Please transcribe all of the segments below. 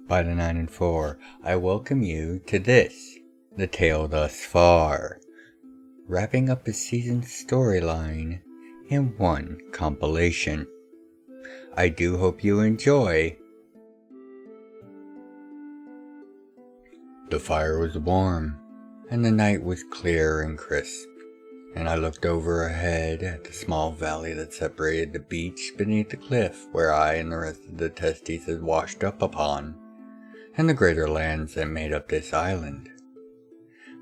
By the 9 and 4, I welcome you to this, The Tale Thus Far, wrapping up a season's storyline in one compilation. I do hope you enjoy. The fire was warm, and the night was clear and crisp, and I looked over ahead at the small valley that separated the beach beneath the cliff where I and the rest of the testes had washed up upon, and the greater lands that made up this island.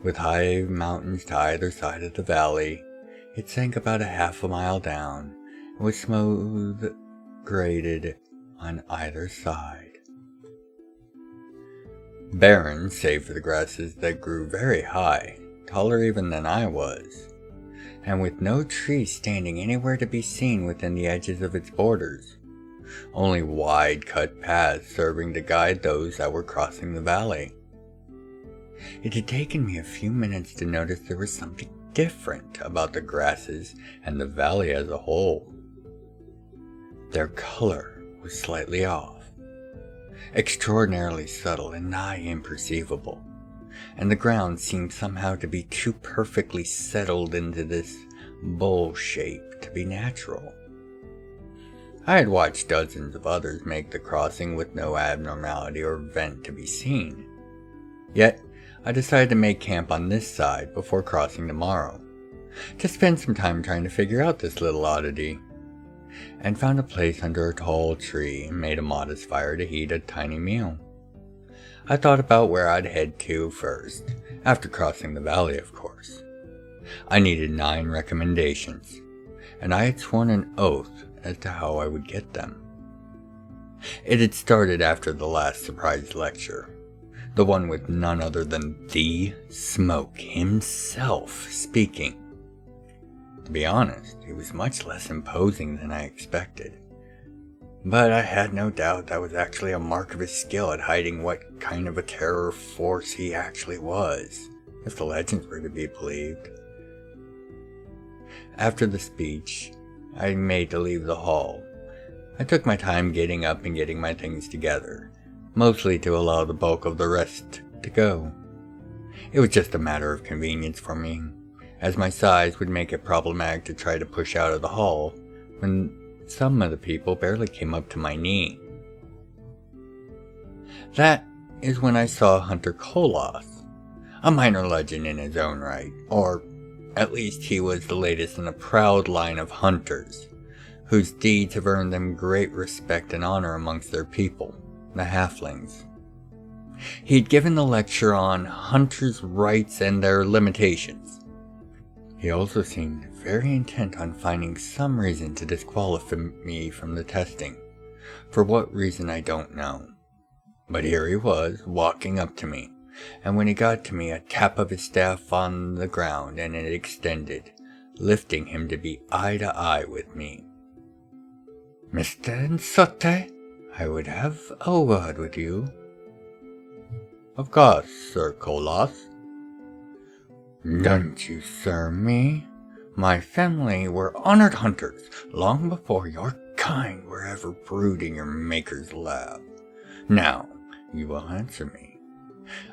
With high mountains to either side of the valley, it sank about a half a mile down and was smooth graded on either side. Barren save for the grasses that grew very high, taller even than I was, and with no trees standing anywhere to be seen within the edges of its borders, only wide-cut paths serving to guide those that were crossing the valley. It had taken me a few minutes to notice there was something different about the grasses and the valley as a whole. Their color was slightly off, extraordinarily subtle and nigh imperceivable, and the ground seemed somehow to be too perfectly settled into this bowl shape to be natural. I had watched dozens of others make the crossing with no abnormality or vent to be seen. Yet, I decided to make camp on this side before crossing tomorrow, to spend some time trying to figure out this little oddity, and found a place under a tall tree and made a modest fire to heat a tiny meal. I thought about where I'd head to first, after crossing the valley, of course. I needed 9 recommendations, and I had sworn an oath as to how I would get them. It had started after the last surprise lecture, the one with none other than the Smoke himself speaking. To be honest, he was much less imposing than I expected, but I had no doubt that was actually a mark of his skill at hiding what kind of a terror force he actually was, if the legends were to be believed. After the speech, I made to leave the hall. I took my time getting up and getting my things together, mostly to allow the bulk of the rest to go. It was just a matter of convenience for me, as my size would make it problematic to try to push out of the hall when some of the people barely came up to my knee. That is when I saw Hunter Koloth, a minor legend in his own right, or at least he was the latest in a proud line of hunters, whose deeds have earned them great respect and honor amongst their people, the halflings. He had given the lecture on hunters' rights and their limitations. He also seemed very intent on finding some reason to disqualify me from the testing. For what reason I don't know. But here he was, walking up to me, and when he got to me, a tap of his staff on the ground and it extended, lifting him to be eye to eye with me. "Mr. Nsote, I would have a word with you." "Of course, Sir Koloth." "Don't you, sir, me? My family were honored hunters long before your kind were ever brewed in your maker's lab. Now, you will answer me.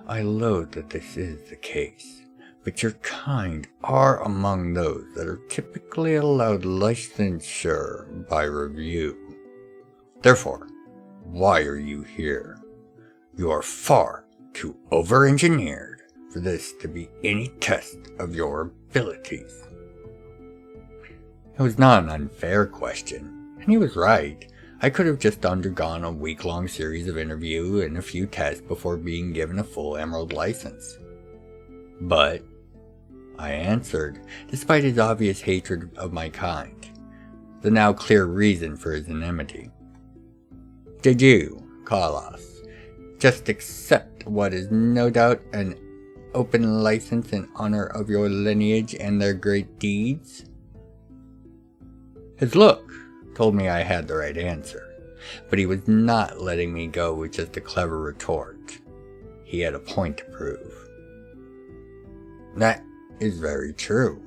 I loathe that this is the case, but your kind are among those that are typically allowed licensure by review. Therefore, why are you here? You are far too over-engineered for this to be any test of your abilities." It was not an unfair question, and he was right. I could have just undergone a week-long series of interviews and a few tests before being given a full Emerald license. But I answered, despite his obvious hatred of my kind, the now clear reason for his enmity. "Did you, Carlos, just accept what is no doubt an open license in honor of your lineage and their great deeds?" His look told me I had the right answer, but he was not letting me go with just a clever retort. He had a point to prove. "That is very true,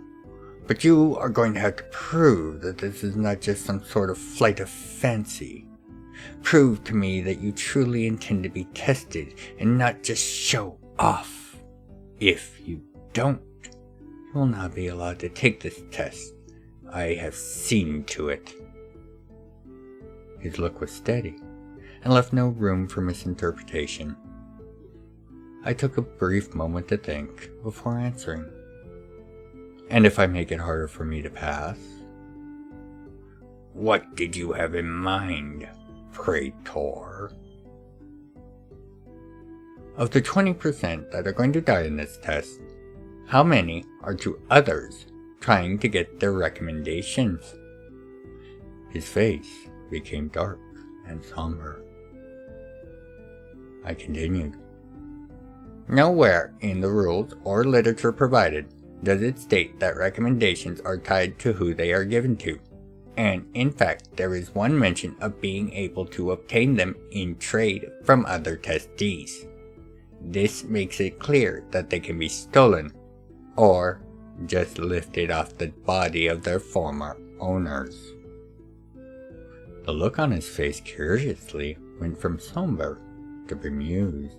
but you are going to have to prove that this is not just some sort of flight of fancy. Prove to me that you truly intend to be tested and not just show off. If you don't, you will not be allowed to take this test. I have seen to it." His look was steady and left no room for misinterpretation. I took a brief moment to think before answering. "And if I make it harder for me to pass?" "What did you have in mind, Praetor?" "Of the 20% that are going to die in this test, how many are to others trying to get their recommendations?" His face became dark and somber. I continued. "Nowhere in the rules or literature provided does it state that recommendations are tied to who they are given to, and in fact there is one mention of being able to obtain them in trade from other testees. This makes it clear that they can be stolen, or just lifted off the body of their former owners." The look on his face curiously went from somber to bemused.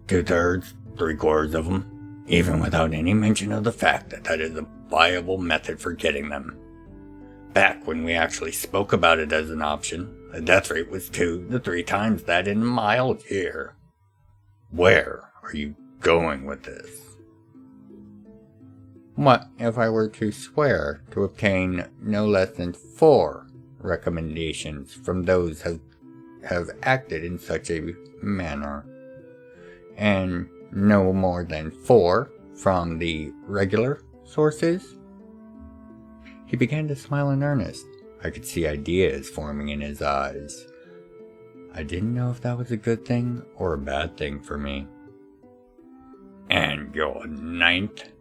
"2/3, 3/4 of them, even without any mention of the fact that that is a viable method for getting them. Back when we actually spoke about it as an option, the death rate was 2 to 3 times that in a mild year. Where are you going with this?" "What if I were to swear to obtain no less than 4 recommendations from those who have acted in such a manner, and no more than 4 from the regular sources?" He began to smile in earnest. I could see ideas forming in his eyes. I didn't know if that was a good thing or a bad thing for me. "And your 9th?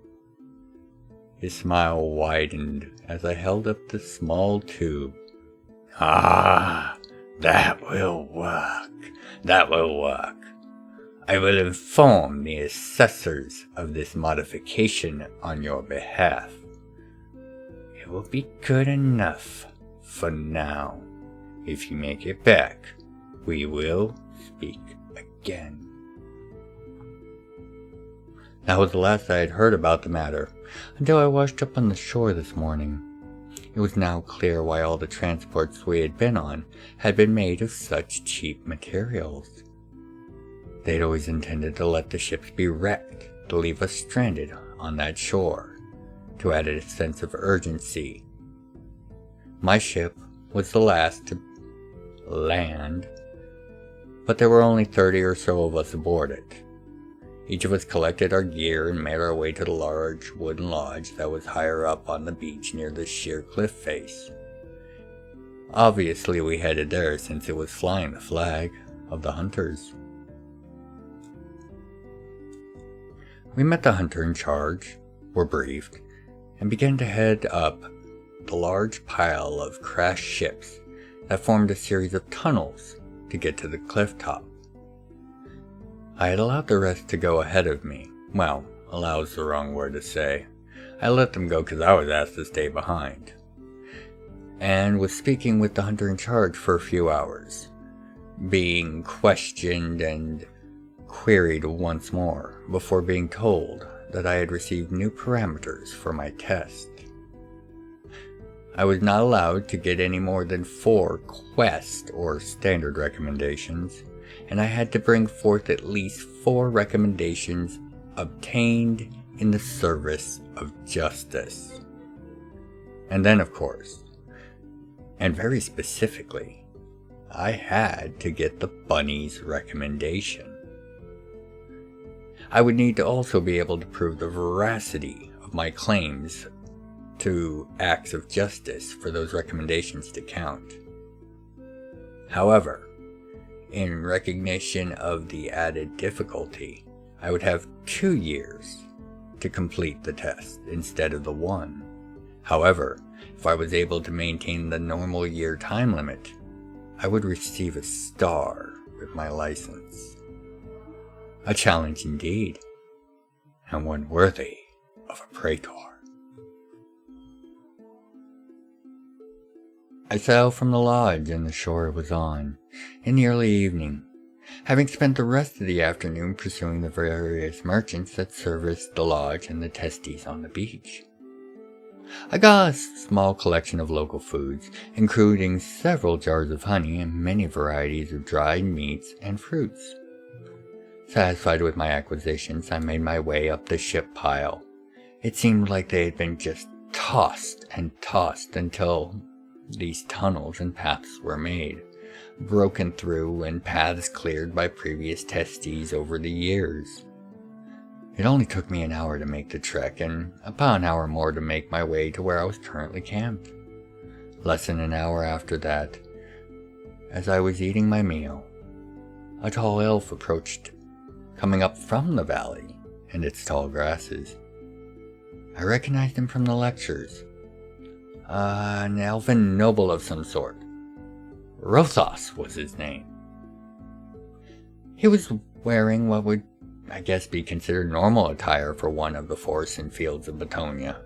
His smile widened as I held up the small tube. "Ah, that will work. That will work. I will inform the assessors of this modification on your behalf. It will be good enough for now. If you make it back, we will speak again." That was the last I had heard about the matter, until I washed up on the shore this morning. It was now clear why all the transports we had been on had been made of such cheap materials. They'd always intended to let the ships be wrecked to leave us stranded on that shore, to add a sense of urgency. My ship was the last to land, but there were only 30 or so of us aboard it. Each of us collected our gear and made our way to the large wooden lodge that was higher up on the beach near the sheer cliff face. Obviously we headed there since it was flying the flag of the hunters. We met the hunter in charge, were briefed, and began to head up the large pile of crashed ships that formed a series of tunnels to get to the cliff top. I had allowed the rest to go ahead of me. Well, allow's the wrong word to say. I let them go because I was asked to stay behind. And was speaking with the hunter in charge for a few hours, being questioned and queried once more before being told that I had received new parameters for my test. I was not allowed to get any more than 4 quest or standard recommendations, and I had to bring forth at least 4 recommendations obtained in the service of justice. And then, of course, and very specifically, I had to get the bunny's recommendation. I would need to also be able to prove the veracity of my claims to acts of justice for those recommendations to count. However, in recognition of the added difficulty, I would have 2 years to complete the test instead of the 1. However, if I was able to maintain the normal year time limit, I would receive a star with my license. A challenge indeed, and one worthy of a praetor. I set out from the lodge, and the shore was on, in the early evening, having spent the rest of the afternoon pursuing the various merchants that serviced the lodge and the testies on the beach. I got a small collection of local foods, including several jars of honey and many varieties of dried meats and fruits. Satisfied with my acquisitions, I made my way up the ship pile. It seemed like they had been just tossed and tossed until these tunnels and paths were made, broken through and paths cleared by previous testies over the years. It only took me an hour to make the trek, and about an hour more to make my way to where I was currently camped. Less than an hour after that, as I was eating my meal, a tall elf approached, coming up from the valley and its tall grasses. I recognized him from the lectures. An elven noble of some sort. Rothos was his name. He was wearing what would, I guess, be considered normal attire for one of the forests and fields of Batonia.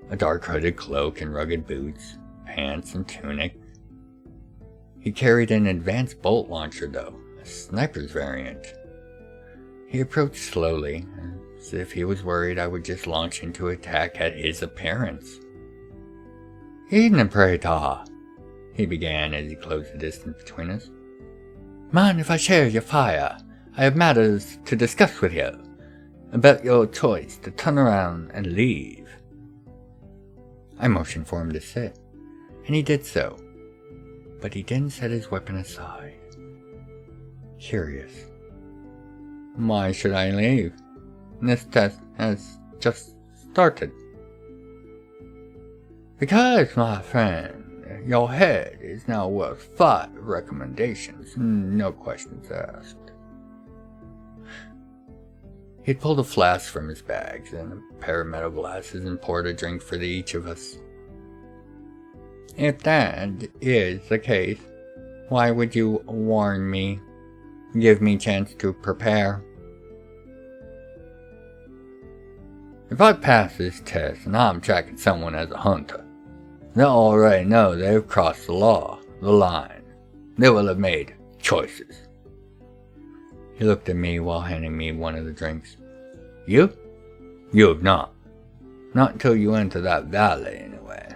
A dark hooded cloak and rugged boots, pants and tunic. He carried an advanced bolt launcher though, a sniper's variant. He approached slowly, as if he was worried I would just launch into attack at his appearance. "Evening, Praetor," he began as he closed the distance between us. "Mind if I share your fire? I have matters to discuss with you about your choice to turn around and leave." I motioned for him to sit, and he did so, but he didn't set his weapon aside. Curious. "Why should I leave? This test has just started." "Because, my friend, your head is now worth 5 recommendations, no questions asked." He'd pulled a flask from his bags and a pair of metal glasses and poured a drink for each of us. "If that is the case, why would you warn me? Give me a chance to prepare." "If I pass this test and I'm tracking someone as a hunter, they'll already know they've crossed the line. They will have made choices." He looked at me while handing me one of the drinks. "You? You have not. Not until you enter that valley, anyway.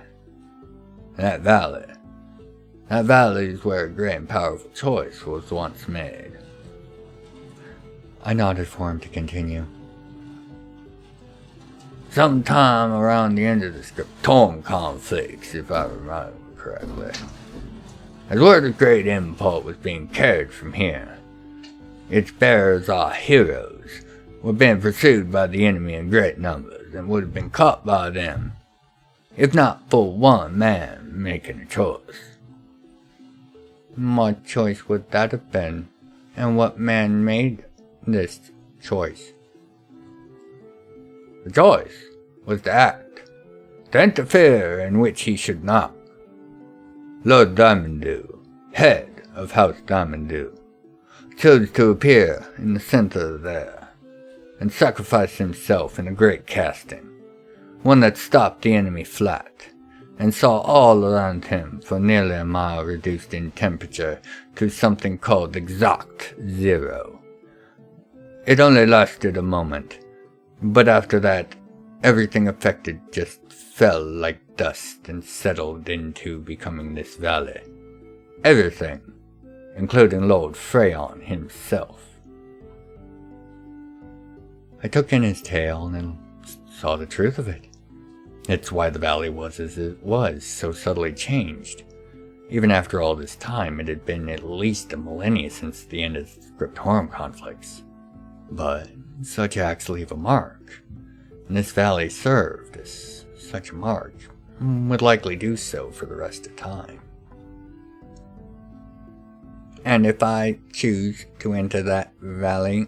That valley is where a great and powerful choice was once made." I nodded for him to continue. "Sometime around the end of the Scriptorum conflicts, if I remember correctly, as word of great import was being carried from here, its bearers, our heroes, were being pursued by the enemy in great numbers, and would have been caught by them, if not for one man making a choice." "What choice would that have been, and what man made this choice?" "The choice was to act, to interfere in which he should not. Lord Diamonddew, head of House Diamonddew, chose to appear in the center there, and sacrifice himself in a great casting, one that stopped the enemy flat, and saw all around him for nearly a mile reduced in temperature to something called exact zero. It only lasted a moment, but after that, everything affected just fell like dust and settled into becoming this valley. Everything, including Lord Freyon himself." I took in his tale and saw the truth of it. It's why the valley was as it was, so subtly changed. Even after all this time, it had been at least a millennia since the end of the Scriptorum conflicts. But such acts leave a mark, and this valley served as such a mark, would likely do so for the rest of time. "And if I choose to enter that valley?"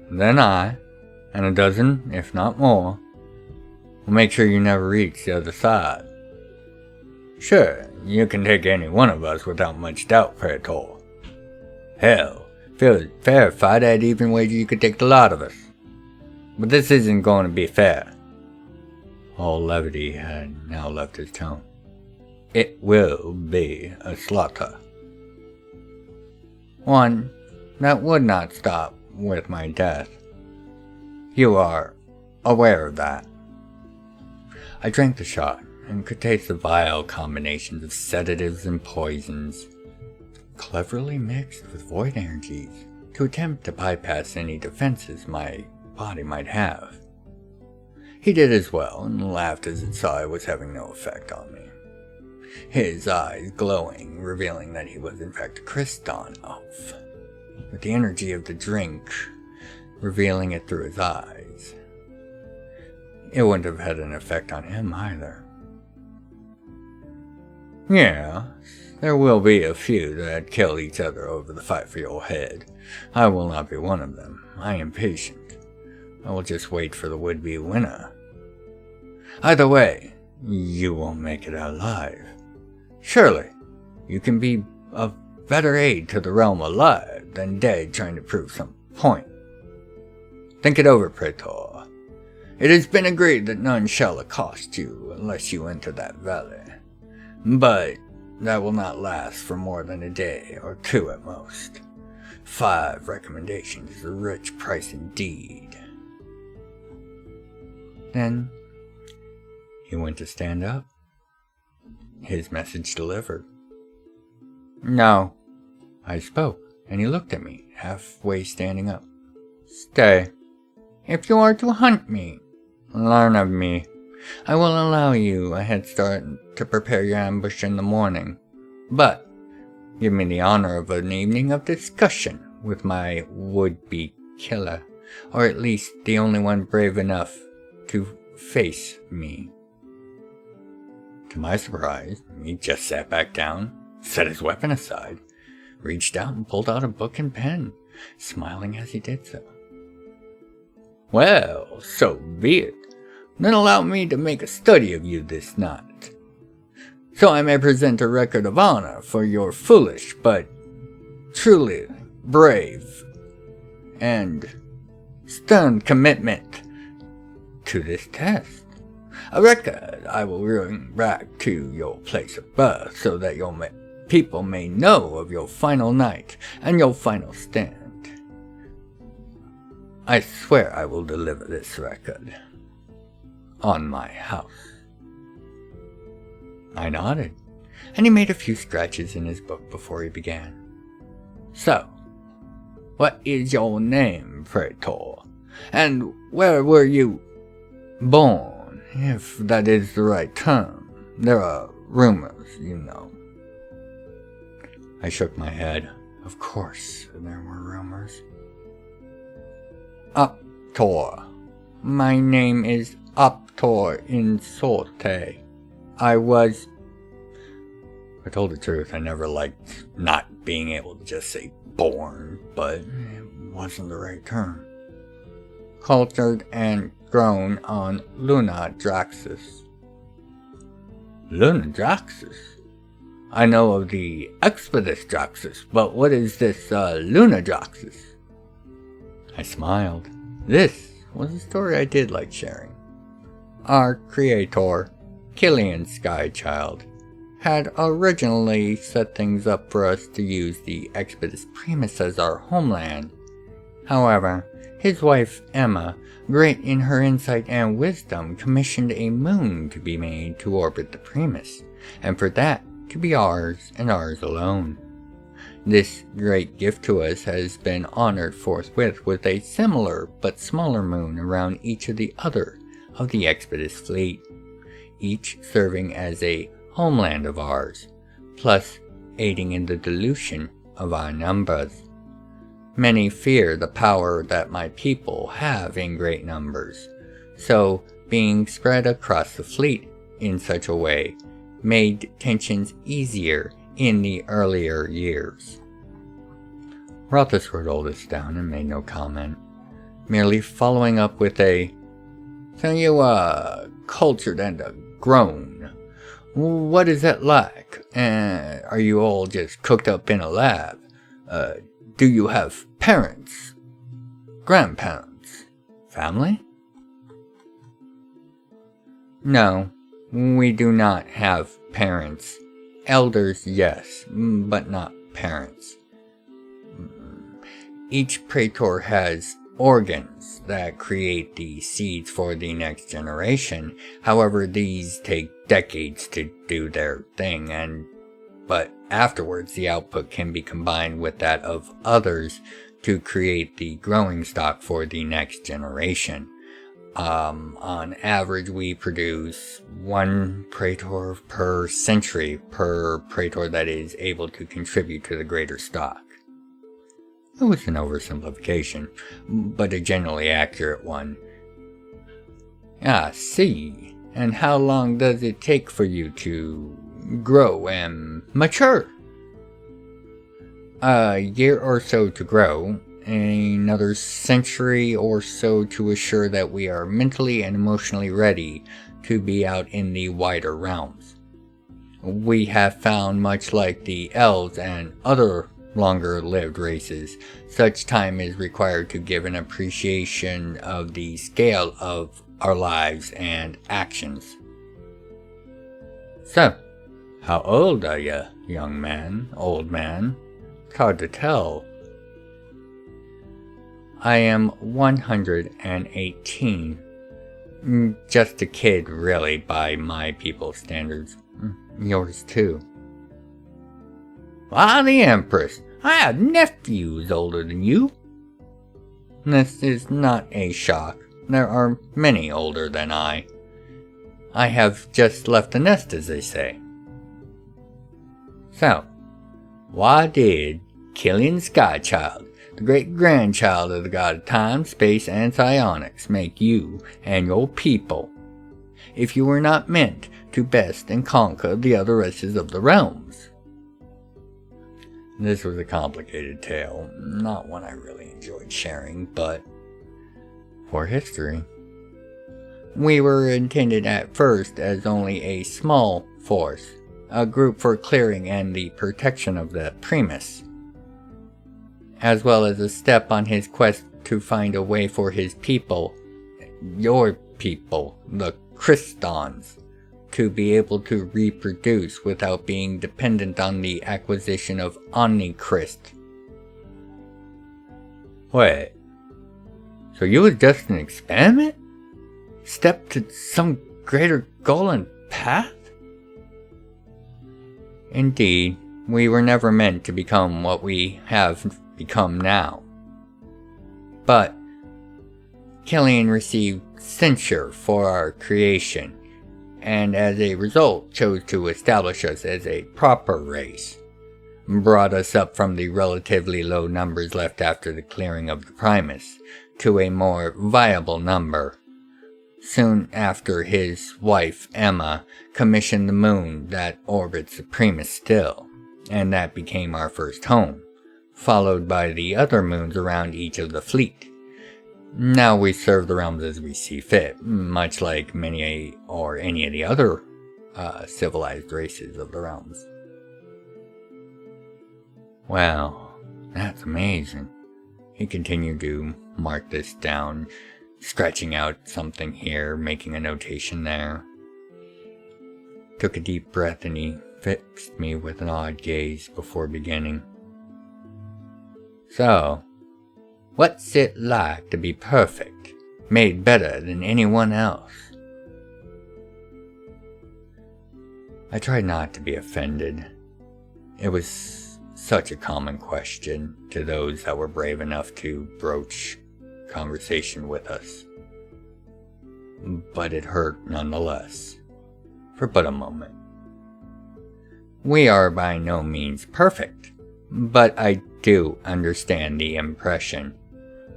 "Then I, and a dozen, if not more, will make sure you never reach the other side. Sure, you can take any one of us without much doubt, Praetor. Hell, if it was a fair fight, I'd even wager you could take the lot of us. But this isn't going to be fair." All levity had now left his tone. It will be a slaughter. One that would not stop with my death. You are aware of that. I drank the shot and could taste the vile combinations of sedatives and poisons, cleverly mixed with void energies to attempt to bypass any defenses my body might have. He did as well and laughed as it saw it was having no effect on me, his eyes glowing, revealing that he was in fact a Kriston elf, with the energy of the drink revealing it through his eyes. It wouldn't have had an effect on him either. Yeah, there will be a few that kill each other over the fight for your head. I will not be one of them. I am patient. I will just wait for the would-be winner. Either way, you won't make it out alive. Surely, you can be of better aid to the realm alive than dead trying to prove some point. Think it over, Praetor. It has been agreed that none shall accost you unless you enter that valley. But that will not last for more than a day or two at most. 5 recommendations is a rich price indeed. Then he went to stand up. His message delivered. No. I spoke, and he looked at me, halfway standing up. Stay. If you are to hunt me, learn of me. I will allow you a head start to prepare your ambush in the morning. But give me the honor of an evening of discussion with my would-be killer, or at least the only one brave enough to face me. To my surprise, he just sat back down, set his weapon aside, reached out and pulled out a book and pen, smiling as he did so. Well, so be it. Then allow me to make a study of you this night, so I may present a record of honor for your foolish but truly brave and stern commitment to this test. A record I will bring back to your place of birth so that your people may know of your final night and your final stand. I swear I will deliver this record on my house. I nodded, and he made a few scratches in his book before he began. So, what is your name, Praetor? And where were you born, if that is the right term? There are rumors, you know. I shook my head. Of course, there were rumors. Optor. My name is Optor in Sorte. I told the truth, I never liked not being able to just say born, but it wasn't the right term. Cultured and grown on Luna Draxus. Luna Draxus? I know of the Expedus Draxus, but what is this Luna Draxus? I smiled. This was a story I did like sharing. Our creator, Killian Skychild, had originally set things up for us to use the Expedus Primus as our homeland. However, his wife Emma, great in her insight and wisdom, commissioned a moon to be made to orbit the Primus, and for that to be ours and ours alone. This great gift to us has been honored forthwith with a similar but smaller moon around each of the other of the Expedus fleet, each serving as a homeland of ours, plus aiding in the dilution of our numbers. Many fear the power that my people have in great numbers, so being spread across the fleet in such a way made tensions easier in the earlier years. Rothus wrote all this down and made no comment, merely following up with a, "So you are cultured and grown. What is that like? And are you all just cooked up in a lab? Do you have parents? Grandparents? Family?" "No, we do not have parents Elders, yes, but not parents. Each praetor has organs that create the seeds for the next generation. However, these take decades to do their thing, but afterwards the output can be combined with that of others to create the growing stock for the next generation. On average, we produce 1 praetor per century per praetor that is able to contribute to the greater stock. It was an oversimplification, but a generally accurate one. I see. And how long does it take for you to grow and mature? A year or so to grow, another century or so to assure that we are mentally and emotionally ready to be out in the wider realms. We have found, much like the elves and other longer-lived races, such time is required to give an appreciation of the scale of our lives and actions. So, how old are you, young man, old man? It's hard to tell. I am 118. Just a kid, really, by my people's standards. Yours too. Why, the Empress, I have nephews older than you. This is not a shock. There are many older than I. I have just left the nest, as they say. So, why did Killian Skychild, the great-grandchild of the god of time, space, and psionics, make you and your people, if you were not meant to best and conquer the other races of the realms? This was a complicated tale, not one I really enjoyed sharing, but for history. We were intended at first as only a small force, a group for clearing and the protection of the Primus, as well as a step on his quest to find a way for his people, your people, the Christons, to be able to reproduce without being dependent on the acquisition of Omnichrist. Wait, so you was just an experiment? Step to some greater goal and path? Indeed, we were never meant to become what we have become now. But Killian received censure for our creation, and as a result chose to establish us as a proper race, brought us up from the relatively low numbers left after the clearing of the Primus to a more viable number. Soon after, his wife, Emma, commissioned the moon that orbits the Primus still, and that became our first home, followed by the other moons around each of the fleet. Now we serve the realms as we see fit, much like many or any of the other civilized races of the realms. Well, that's amazing. He continued to mark this down, scratching out something here, making a notation there. Took a deep breath and he fixed me with an odd gaze before beginning. So, what's it like to be perfect, made better than anyone else? I tried not to be offended. It was such a common question to those that were brave enough to broach conversation with us. But it hurt nonetheless, for but a moment. We are by no means perfect, but I do understand the impression.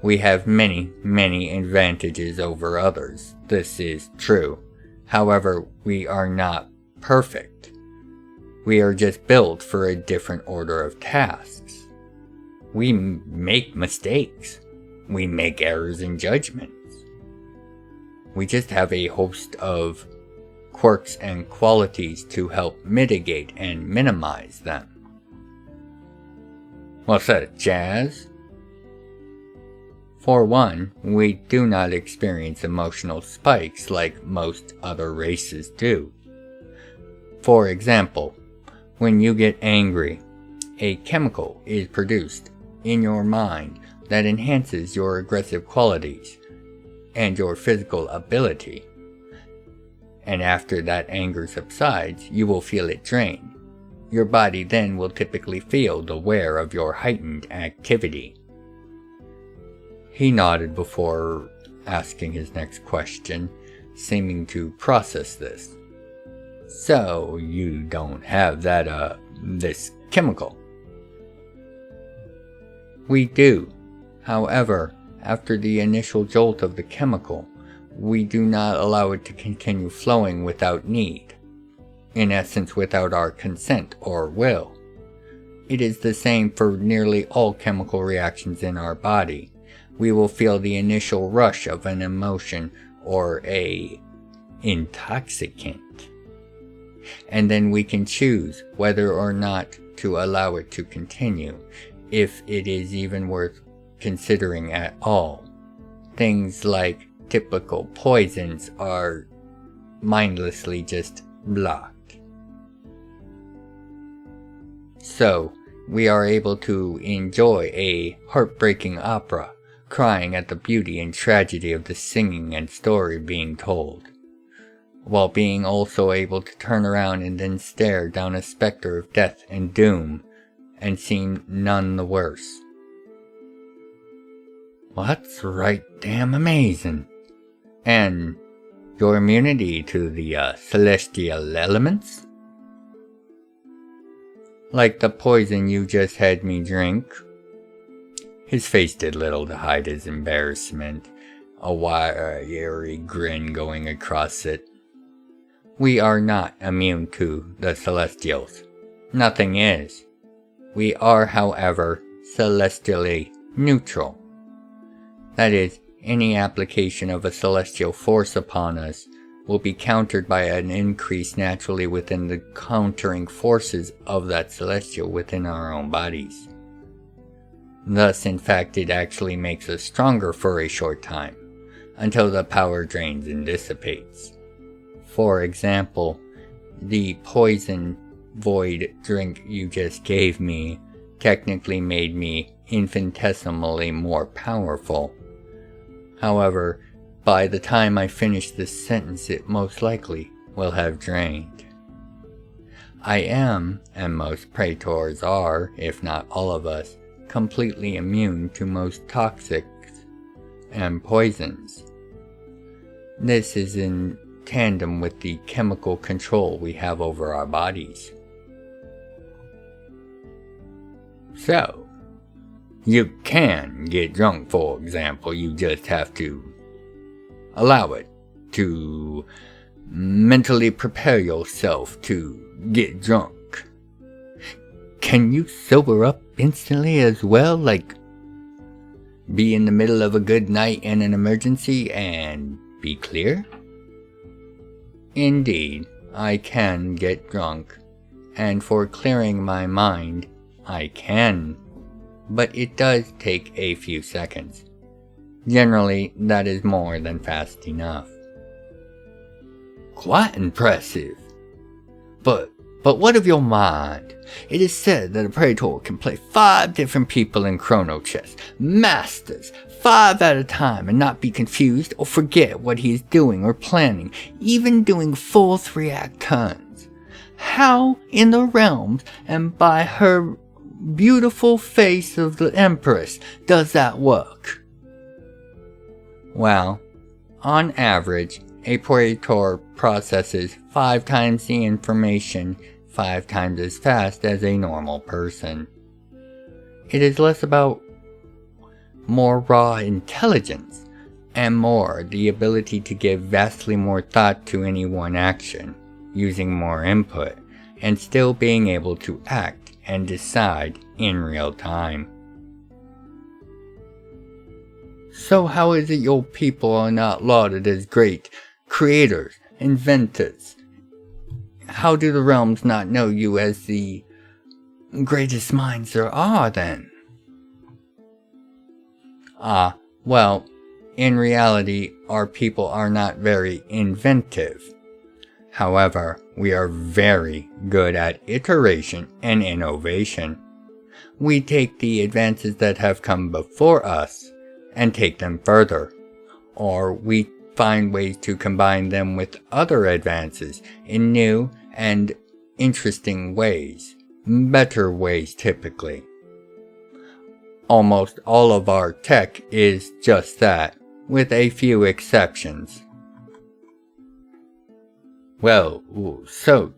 We have many, many advantages over others. This is true. However, we are not perfect. We are just built for a different order of tasks. We make mistakes. We make errors in judgments. We just have a host of quirks and qualities to help mitigate and minimize them. What's that, jazz? For one, we do not experience emotional spikes like most other races do. For example, When you get angry, a chemical is produced in your mind that enhances your aggressive qualities and your physical ability. And after that anger subsides, you will feel it drain. Your body then will typically feel the wear of your heightened activity. He nodded before asking his next question, seeming to process this. So, you don't have this chemical? We do. However, after the initial jolt of the chemical, we do not allow it to continue flowing without need. In essence, without our consent or will. It is the same for nearly all chemical reactions in our body. We will feel the initial rush of an emotion or a intoxicant. And then we can choose whether or not to allow it to continue, if it is even worth considering at all. Things like typical poisons are mindlessly just blocked. So, we are able to enjoy a heartbreaking opera, crying at the beauty and tragedy of the singing and story being told, while being also able to turn around and then stare down a specter of death and doom, and seem none the worse. Well, that's right damn amazing. And your immunity to the celestial elements? Like the poison you just had me drink? His face did little to hide his embarrassment, a wiry grin going across it. We are not immune to the celestials. Nothing is. We are, however, celestially neutral. That is, any application of a celestial force upon us will be countered by an increase naturally within the countering forces of that celestial within our own bodies. Thus, in fact, it actually makes us stronger for a short time, until the power drains and dissipates. For example, the poison void drink you just gave me technically made me infinitesimally more powerful. However, by the time I finish this sentence, it most likely will have drained. I am, and most praetors are, if not all of us, completely immune to most toxics and poisons. This is in tandem with the chemical control we have over our bodies. So, you can get drunk, for example. You just have to allow it to mentally prepare yourself to get drunk. Can you sober up instantly as well? Like, be in the middle of a good night and an emergency and be clear? Indeed, I can get drunk, and for clearing my mind, I can. But it does take a few seconds. Generally, that is more than fast enough. Quite impressive. But what of your mind? It is said that a praetor can play 5 different people in chrono chess, masters, 5 at a time, and not be confused or forget what he is doing or planning, even doing full 3-act turns. How in the realms and by her beautiful face of the Empress does that work? Well, on average, a praetor processes 5 times the information 5 times as fast as a normal person. It is less about more raw intelligence and more the ability to give vastly more thought to any one action, using more input, and still being able to act and decide in real time. So how is it your people are not lauded as great creators, inventors? How do the realms not know you as the greatest minds there are, then? Well, in reality, our people are not very inventive. However, we are very good at iteration and innovation. We take the advances that have come before us and take them further, or we find ways to combine them with other advances in new and interesting ways, better ways typically. Almost all of our tech is just that, with a few exceptions. Well, so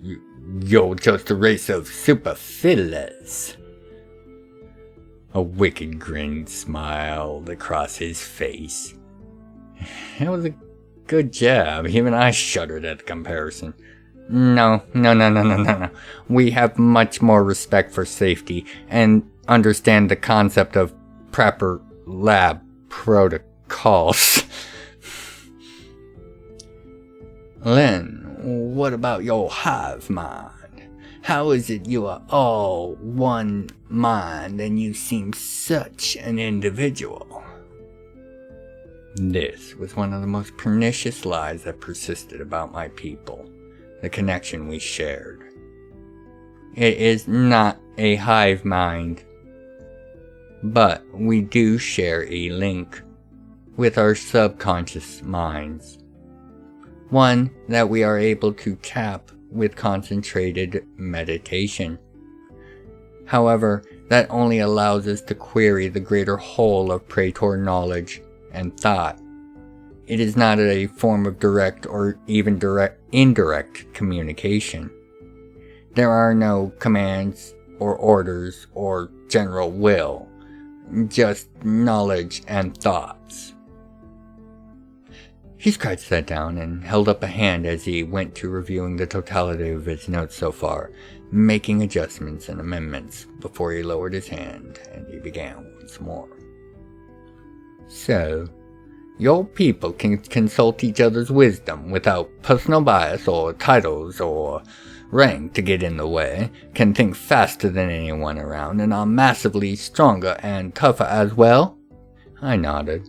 you're just a race of superfillers. A wicked grin smiled across his face. It was a good job. Even I shuddered at the comparison. No. We have much more respect for safety and understand the concept of proper lab protocols. Len, what about your hive mind? How is it you are all one mind and you seem such an individual? This was one of the most pernicious lies that persisted about my people, the connection we shared. It is not a hive mind, but we do share a link with our subconscious minds, one that we are able to tap with concentrated meditation. However, that only allows us to query the greater whole of Praetor knowledge and thought. It is not a form of direct or even indirect communication. There are no commands or orders or general will, just knowledge and thoughts. He sat down and held up a hand as he went to reviewing the totality of his notes so far, making adjustments and amendments before he lowered his hand and he began once more. So, your people can consult each other's wisdom without personal bias or titles or rank to get in the way, can think faster than anyone around, and are massively stronger and tougher as well? I nodded.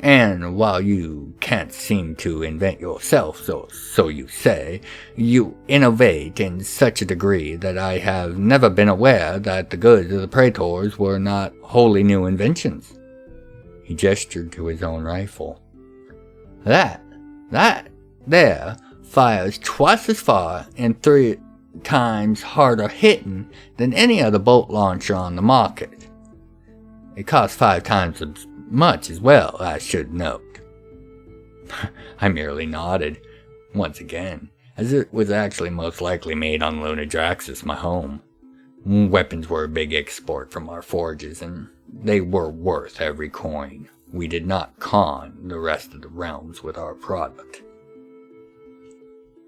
And while you can't seem to invent yourself, so you say, you innovate in such a degree that I have never been aware that the goods of the Praetors were not wholly new inventions. He gestured to his own rifle. That there fires twice as far and 3 times harder hitting than any other bolt launcher on the market. It costs 5 times as much as well, I should note. I merely nodded, once again, as it was actually most likely made on Lunadraxis, my home. Weapons were a big export from our forges, and they were worth every coin. We did not con the rest of the realms with our product.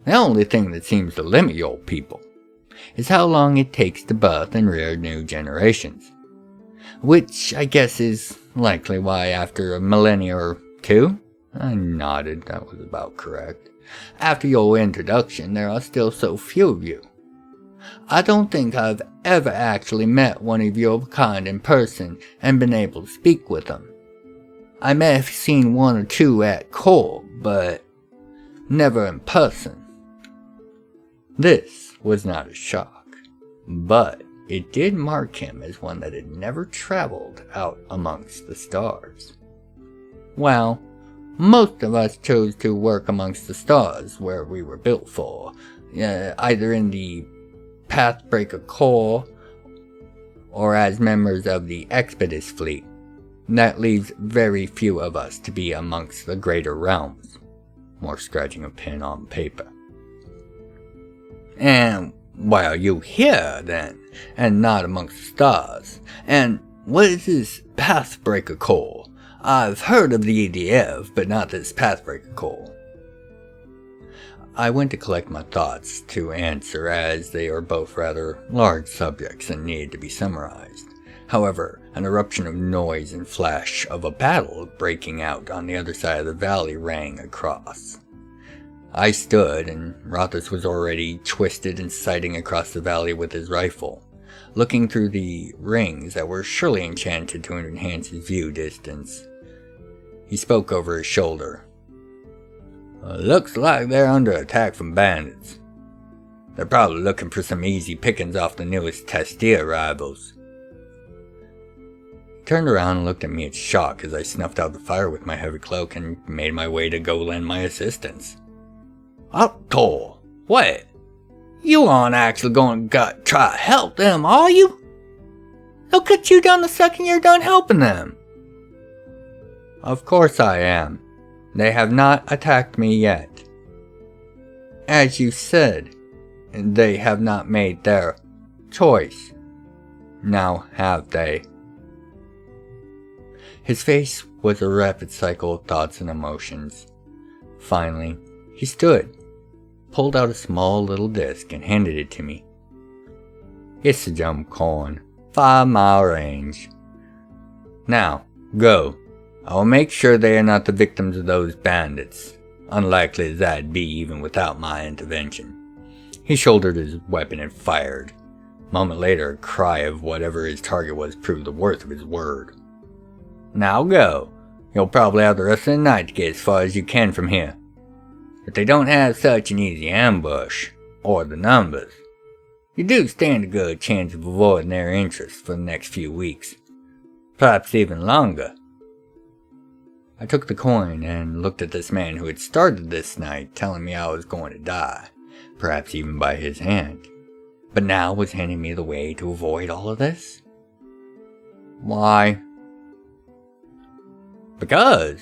The only thing that seems to limit your people is how long it takes to birth and rear new generations. Which I guess is likely why after a millennia or 2, I nodded, that was about correct. After your introduction, there are still so few of you. I don't think I've ever actually met one of your kind in person and been able to speak with them. I may have seen 1 or 2 at court, but never in person. This was not a shock, but it did mark him as one that had never traveled out amongst the stars. Well, most of us chose to work amongst the stars where we were built for, either in the Pathbreaker Corps or as members of the Expedus fleet. That leaves very few of us to be amongst the greater realms. More scratching a pen on paper. And why are you here, then, and not amongst the stars? And what is this Pathbreaker Corps? I've heard of the EDF, but not this Pathbreaker Corps. I went to collect my thoughts to answer, as they are both rather large subjects and needed to be summarized. However, an eruption of noise and flash of a battle breaking out on the other side of the valley rang across. I stood, and Rothus was already twisted and sighting across the valley with his rifle, looking through the rings that were surely enchanted to enhance his view distance. He spoke over his shoulder. Looks like they're under attack from bandits. They're probably looking for some easy pickings off the newest testee arrivals. He turned around and looked at me in shock as I snuffed out the fire with my heavy cloak and made my way to go lend my assistance. Optor, what? You aren't actually going to try to help them, are you? They'll cut you down the second you're done helping them. Of course I am. They have not attacked me yet. As you said, they have not made their choice. Now have they? His face was a rapid cycle of thoughts and emotions. Finally, he stood, pulled out a small little disc and handed it to me. It's a jump coin, 5-mile range. Now, go. I will make sure they are not the victims of those bandits, unlikely as that'd be even without my intervention. He shouldered his weapon and fired. A moment later, a cry of whatever his target was proved the worth of his word. Now go. You'll probably have the rest of the night to get as far as you can from here. If they don't have such an easy ambush, or the numbers, you do stand a good chance of avoiding their interests for the next few weeks. Perhaps even longer. I took the coin and looked at this man who had started this night telling me I was going to die, perhaps even by his hand, but now was handing me the way to avoid all of this? Why? Because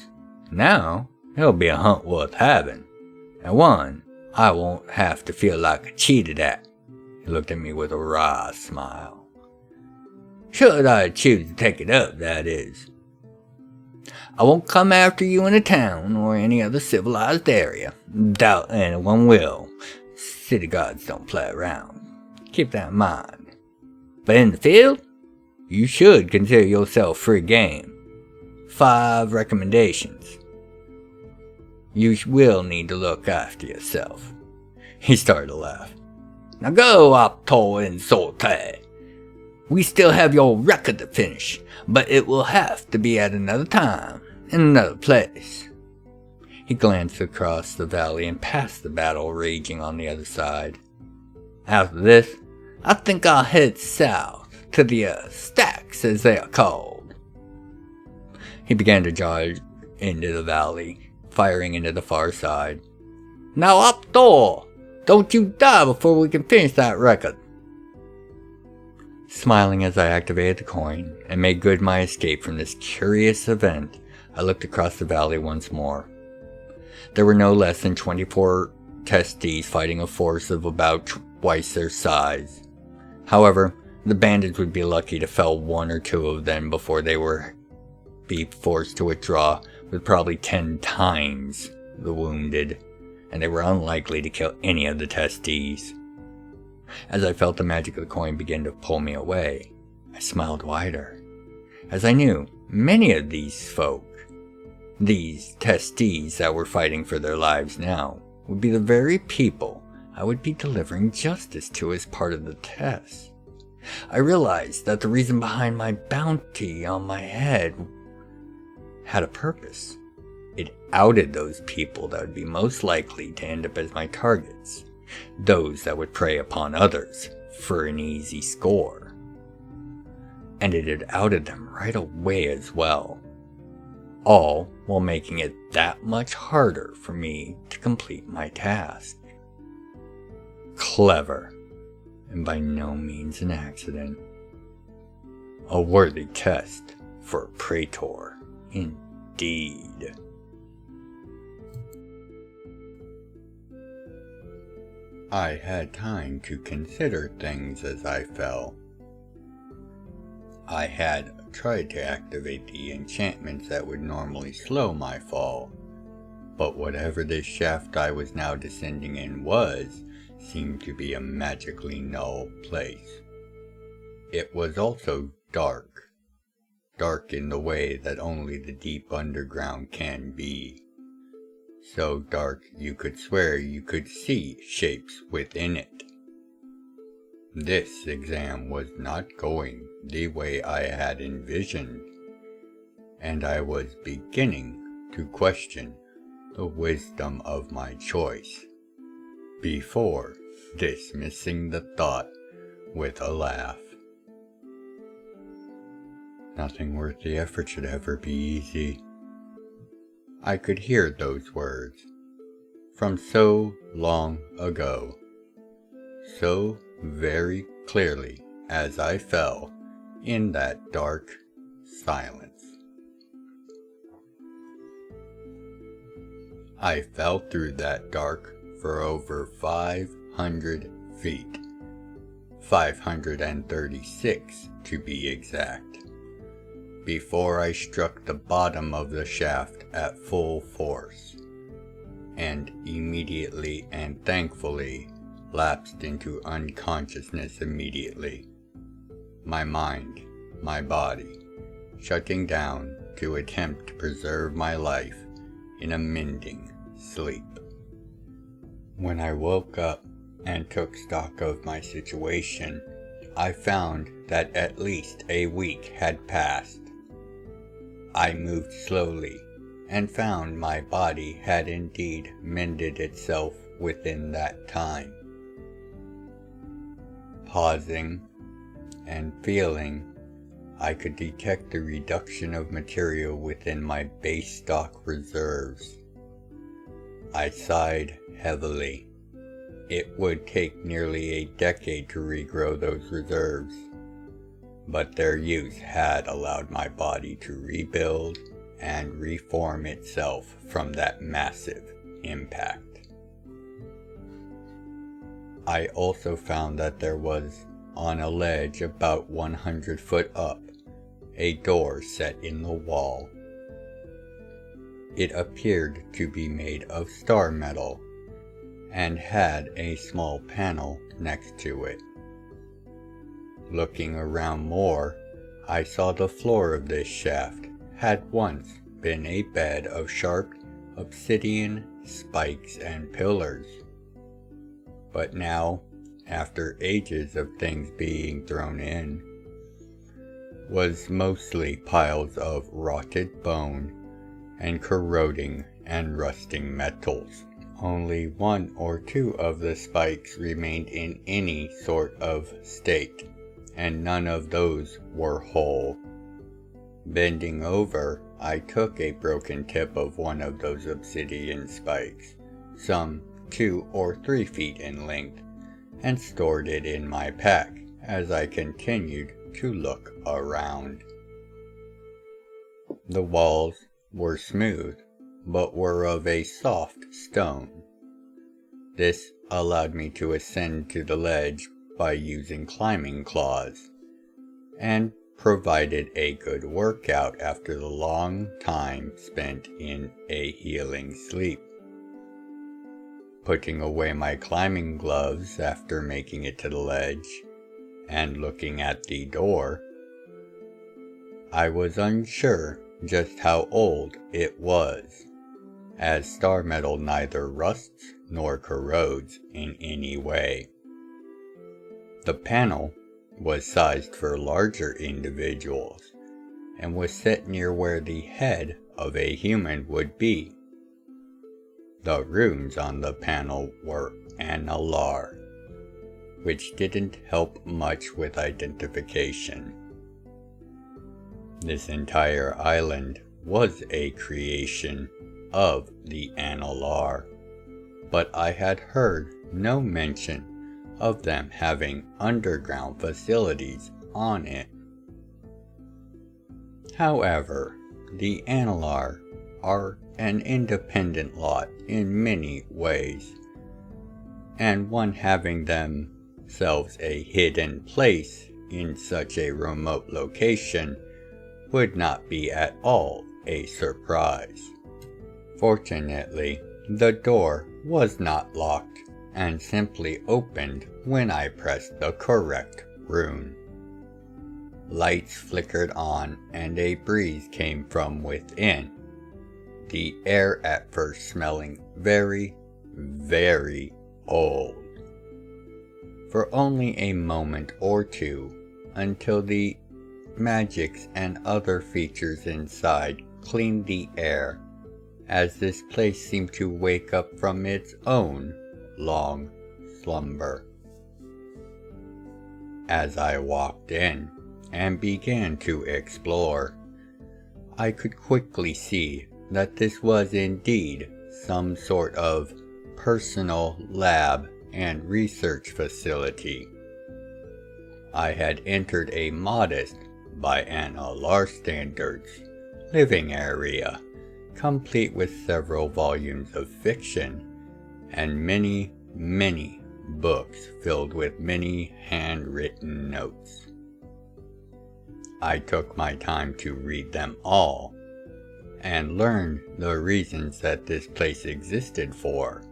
now it'll be a hunt worth having, and one I won't have to feel like I cheated at. He looked at me with a wry smile. Should I choose to take it up, that is. I won't come after you in a town or any other civilized area. Doubt anyone will. City guards don't play around. Keep that in mind. But in the field, you should consider yourself free game. 5 recommendations. You will need to look after yourself. He started to laugh. Now go, Optor and Sorte. We still have your record to finish, but it will have to be at another time, in another place. He glanced across the valley and past the battle raging on the other side. After this, I think I'll head south to the stacks, as they are called. He began to jog into the valley, firing into the far side. Now, Optor, don't you die before we can finish that record. Smiling as I activated the coin and made good my escape from this curious event, I looked across the valley once more. There were no less than 24 testees fighting a force of about twice their size. However, the bandits would be lucky to fell 1 or 2 of them before they were be forced to withdraw with probably 10 times the wounded, and they were unlikely to kill any of the testees. As I felt the magic of the coin begin to pull me away, I smiled wider, as I knew many of these folk, these testees that were fighting for their lives now, would be the very people I would be delivering justice to as part of the test. I realized that the reason behind my bounty on my head had a purpose. It outed those people that would be most likely to end up as my targets. Those that would prey upon others for an easy score. And it had outed them right away as well. All while making it that much harder for me to complete my task. Clever, and by no means an accident. A worthy test for a praetor, indeed. I had time to consider things as I fell. I had tried to activate the enchantments that would normally slow my fall, but whatever this shaft I was now descending in was, seemed to be a magically null place. It was also dark. Dark in the way that only the deep underground can be. So dark you could swear you could see shapes within it. This exam was not going the way I had envisioned, and I was beginning to question the wisdom of my choice, before dismissing the thought with a laugh. Nothing worth the effort should ever be easy. I could hear those words from so long ago, so very clearly as I fell in that dark silence. I fell through that dark for over 500 feet, 536 to be exact, before I struck the bottom of the shaft at full force, and immediately and thankfully lapsed into unconsciousness immediately, my mind, my body, shutting down to attempt to preserve my life in a mending sleep. When I woke up and took stock of my situation, I found that at least a week had passed. I moved slowly and found my body had indeed mended itself within that time. Pausing and feeling, I could detect the reduction of material within my base stock reserves. I sighed heavily. It would take nearly a decade to regrow those reserves, but their use had allowed my body to rebuild and reform itself from that massive impact. I also found that there was, on a ledge about 100 foot up, a door set in the wall. It appeared to be made of star metal and had a small panel next to it. Looking around more, I saw the floor of this shaft had once been a bed of sharp obsidian spikes and pillars, but now, after ages of things being thrown in, was mostly piles of rotted bone and corroding and rusting metals. Only one or two of the spikes remained in any sort of state, and none of those were whole. Bending over, I took a broken tip of one of those obsidian spikes, some 2 or 3 feet in length, and stored it in my pack as I continued to look around. The walls were smooth, but were of a soft stone. This allowed me to ascend to the ledge by using climbing claws, and provided a good workout after the long time spent in a healing sleep. Putting away my climbing gloves after making it to the ledge, and looking at the door, I was unsure just how old it was, as star metal neither rusts nor corrodes in any way. The panel was sized for larger individuals, and was set near where the head of a human would be. The runes on the panel were annular, which didn't help much with identification. This entire island was a creation of the annular, but I had heard no mention of them having underground facilities on it. However, the annular are an independent lot in many ways, and one having themselves a hidden place in such a remote location would not be at all a surprise. Fortunately, the door was not locked and simply opened when I pressed the correct rune. Lights flickered on and a breeze came from within, the air at first smelling very, very old. For only a moment or two, until the magics and other features inside cleaned the air as this place seemed to wake up from its own long slumber. As I walked in and began to explore, I could quickly see that this was indeed some sort of personal lab and research facility. I had entered a modest, by NLR standards, living area, complete with several volumes of fiction and many, many books filled with many handwritten notes. I took my time to read them all and learned the reasons that this place existed for,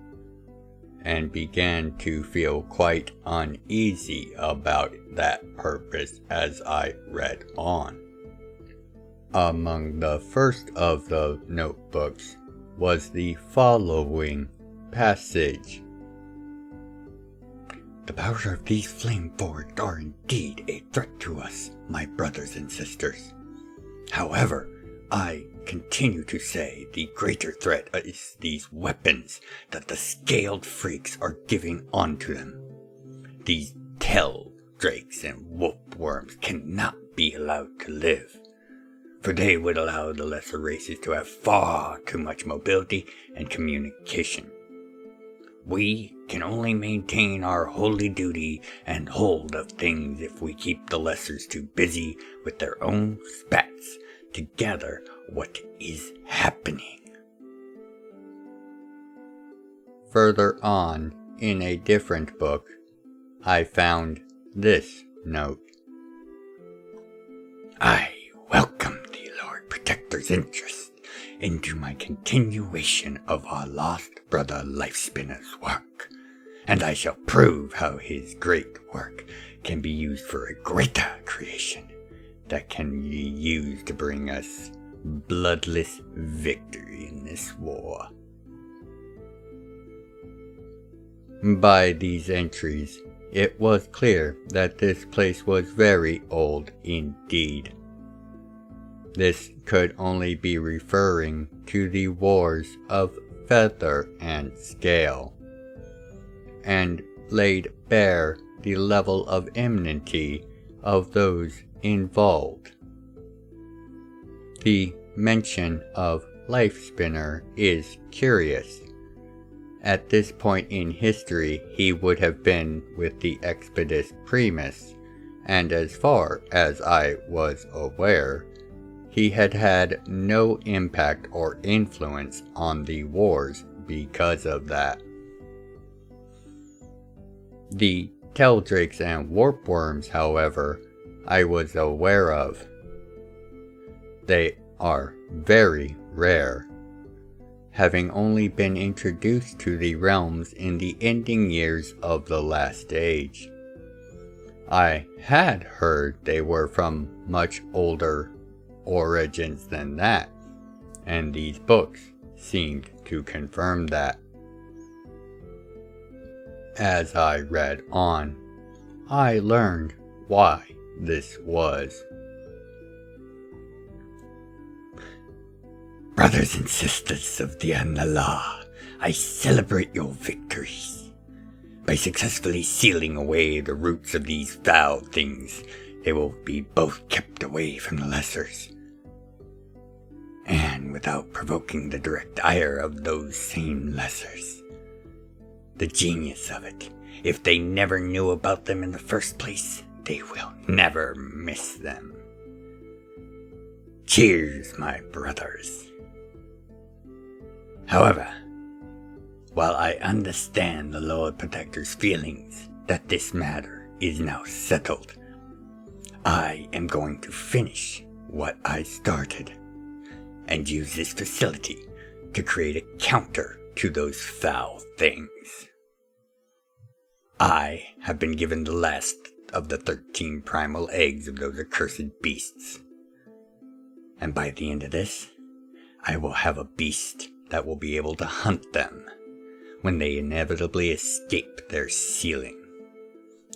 and began to feel quite uneasy about that purpose as I read on. Among the first of the notebooks was the following passage. The power of these flame forged are indeed a threat to us, my brothers and sisters. However, I continue to say the greater threat is these weapons that the scaled freaks are giving onto them. These tell drakes and wolfworms cannot be allowed to live, for they would allow the lesser races to have far too much mobility and communication. We can only maintain our holy duty and hold of things if we keep the lessers too busy with their own spats to gather what is happening. Further on, in a different book, I found this note. I welcome the Lord Protector's interest into my continuation of our lost brother Lifespinner's work, and I shall prove how his great work can be used for a greater creation that can be used to bring us bloodless victory in this war. By these entries, it was clear that this place was very old indeed. This could only be referring to the wars of Feather and Scale, and laid bare the level of enmity of those involved. The mention of Lifespinner is curious. At this point in history, he would have been with the Expedus Primus, and as far as I was aware, he had had no impact or influence on the wars because of that. The Teldrakes and Warpworms, however, I was aware of. They are very rare, having only been introduced to the realms in the ending years of the last age. I had heard they were from much older origins than that, and these books seemed to confirm that. As I read on, I learned why this was. Brothers and sisters of the Anala, I celebrate your victories. By successfully sealing away the roots of these foul things, they will be both kept away from the lessers, and without provoking the direct ire of those same lessers. The genius of it, if they never knew about them in the first place, they will never miss them. Cheers, my brothers. However, while I understand the Lord Protector's feelings that this matter is now settled, I am going to finish what I started and use this facility to create a counter to those foul things. I have been given the last of the 13 primal eggs of those accursed beasts, and by the end of this, I will have a beast that will be able to hunt them when they inevitably escape their sealing,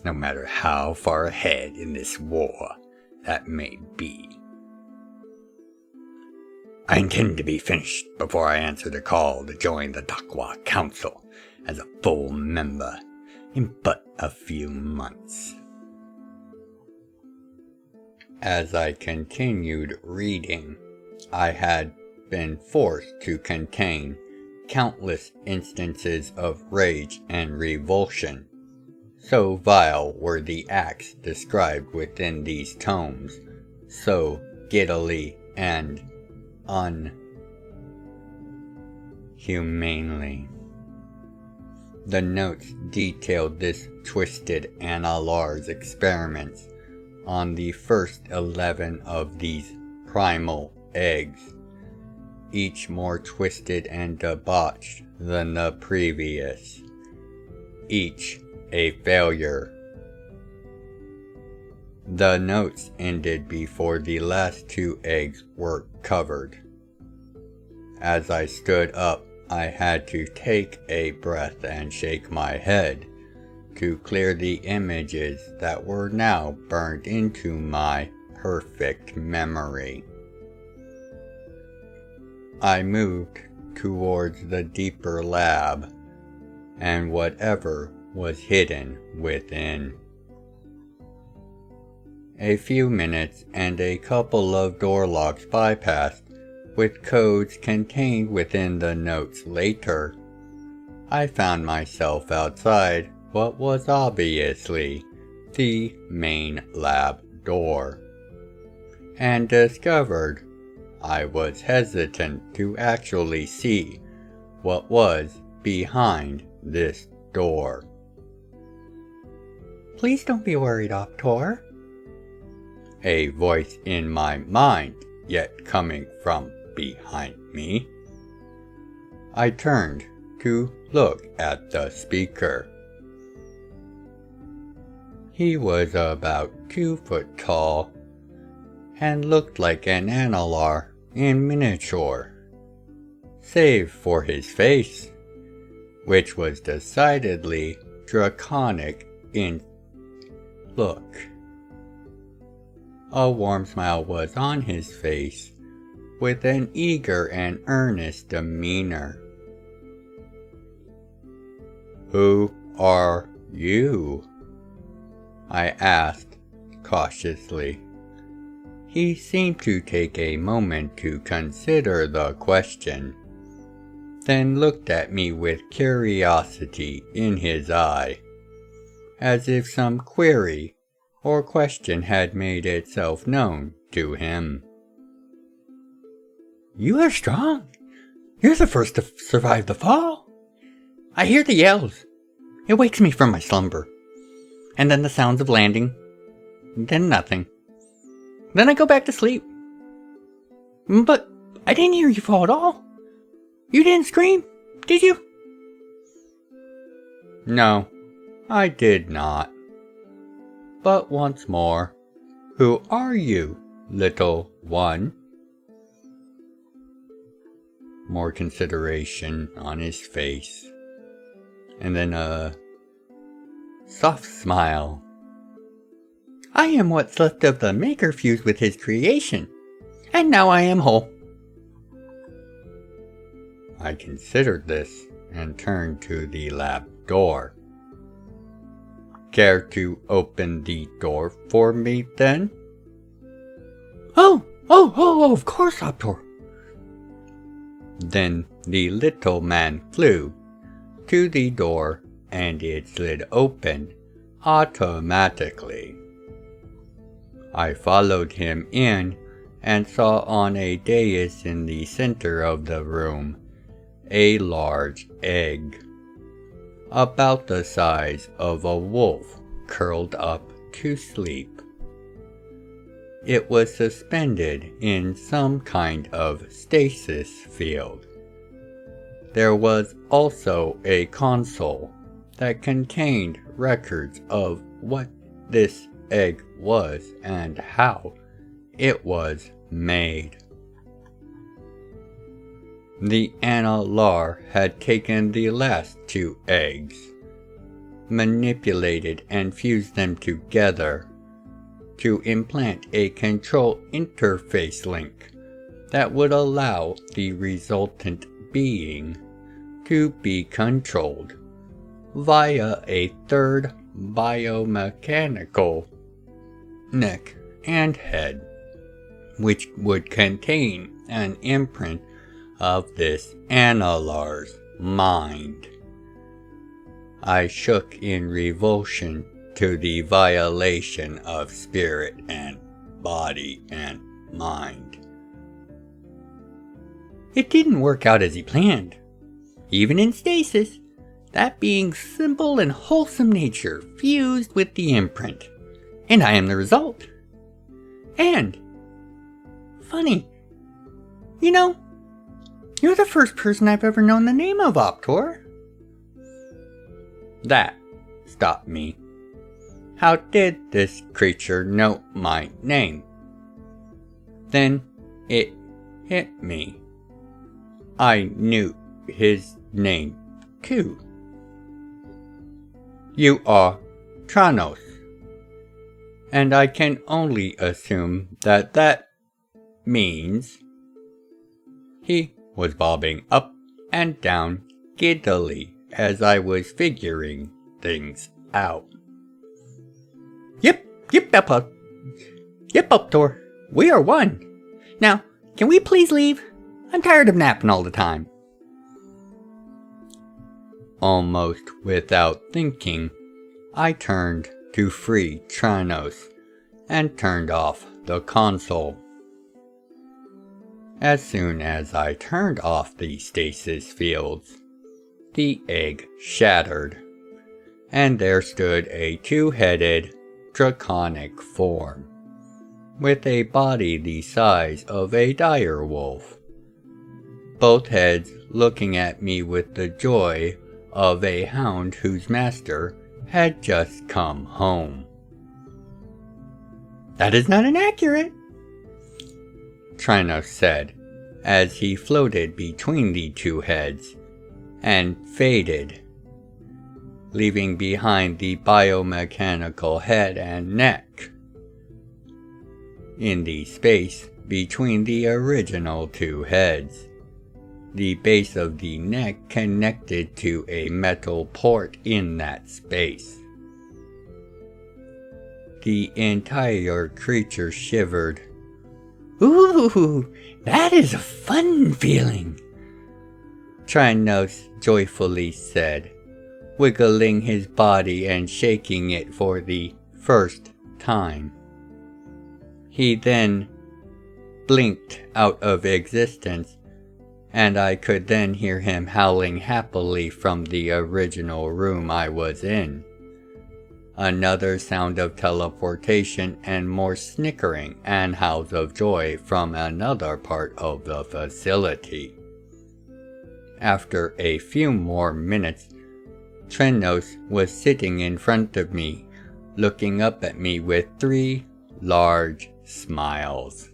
no matter how far ahead in this war that may be. I intend to be finished before I answer the call to join the Dakwa Council as a full member in but a few months. As I continued reading, I had been forced to contain countless instances of rage and revulsion. So vile were the acts described within these tomes, so giddily and unhumanely. The notes detailed this twisted Analar's experiments on the first 11 of these primal eggs, each more twisted and debauched than the previous, each a failure. The notes ended before the last 2 eggs were covered. As I stood up, I had to take a breath and shake my head to clear the images that were now burned into my perfect memory. I moved towards the deeper lab and whatever was hidden within. A few minutes and a couple of door locks bypassed with codes contained within the notes later. I found myself outside what was obviously the main lab door, and discovered I was hesitant to actually see what was behind this door. Please don't be worried, Optor. A voice in my mind, yet coming from behind me. I turned to look at the speaker. He was about 2 foot tall and looked like an Analar in miniature, save for his face, which was decidedly draconic in look. A warm smile was on his face, with an eager and earnest demeanor. "Who are you?" I asked cautiously. He seemed to take a moment to consider the question, then looked at me with curiosity in his eye, as if some query or question had made itself known to him. You are strong. You're the first to survive the fall. I hear the yells. It wakes me from my slumber. And then the sounds of landing. Then nothing. Then I go back to sleep. But I didn't hear you fall at all. You didn't scream, did you? No, I did not. But once more, who are you, little one? More consideration on his face, and then a soft smile. I am what's left of the Maker fused with his creation, and now I am whole. I considered this and turned to the lab door. Care to open the door for me then? Oh, of course, Optor. Then the little man flew to the door and it slid open automatically. I followed him in and saw on a dais in the center of the room a large egg, about the size of a wolf curled up to sleep. It was suspended in some kind of stasis field. There was also a console that contained records of what this egg was and how it was made. The Analar had taken the last 2 eggs, manipulated and fused them together to implant a control interface link that would allow the resultant being to be controlled via a third biomechanical neck and head, which would contain an imprint of this Analar's mind. I shook in revulsion to the violation of spirit and body and mind. It didn't work out as he planned. Even in stasis, that being's simple and wholesome nature fused with the imprint, and I am the result. And, funny, you're the first person I've ever known the name of, Optor. That stopped me. How did this creature know my name? Then it hit me. I knew his name too. You are Tranos, and I can only assume that that means... He was bobbing up and down giddily as I was figuring things out. Yep, Optor. We are one. Now, can we please leave? I'm tired of napping all the time. Almost without thinking, I turned to free Tranos and turned off the console. As soon as I turned off the stasis fields, the egg shattered, and there stood a two-headed, draconic form, with a body the size of a dire wolf, both heads looking at me with the joy of a hound whose master had just come home. That is not inaccurate, Tranos said, as he floated between the two heads and faded, leaving behind the biomechanical head and neck. In the space between the original two heads, the base of the neck connected to a metal port in that space. The entire creature shivered. Ooh, that is a fun feeling, Tranos joyfully said, wiggling his body and shaking it for the first time. He then blinked out of existence, and I could then hear him howling happily from the original room I was in. Another sound of teleportation and more snickering and howls of joy from another part of the facility. After a few more minutes, Tranos was sitting in front of me, looking up at me with 3 large smiles.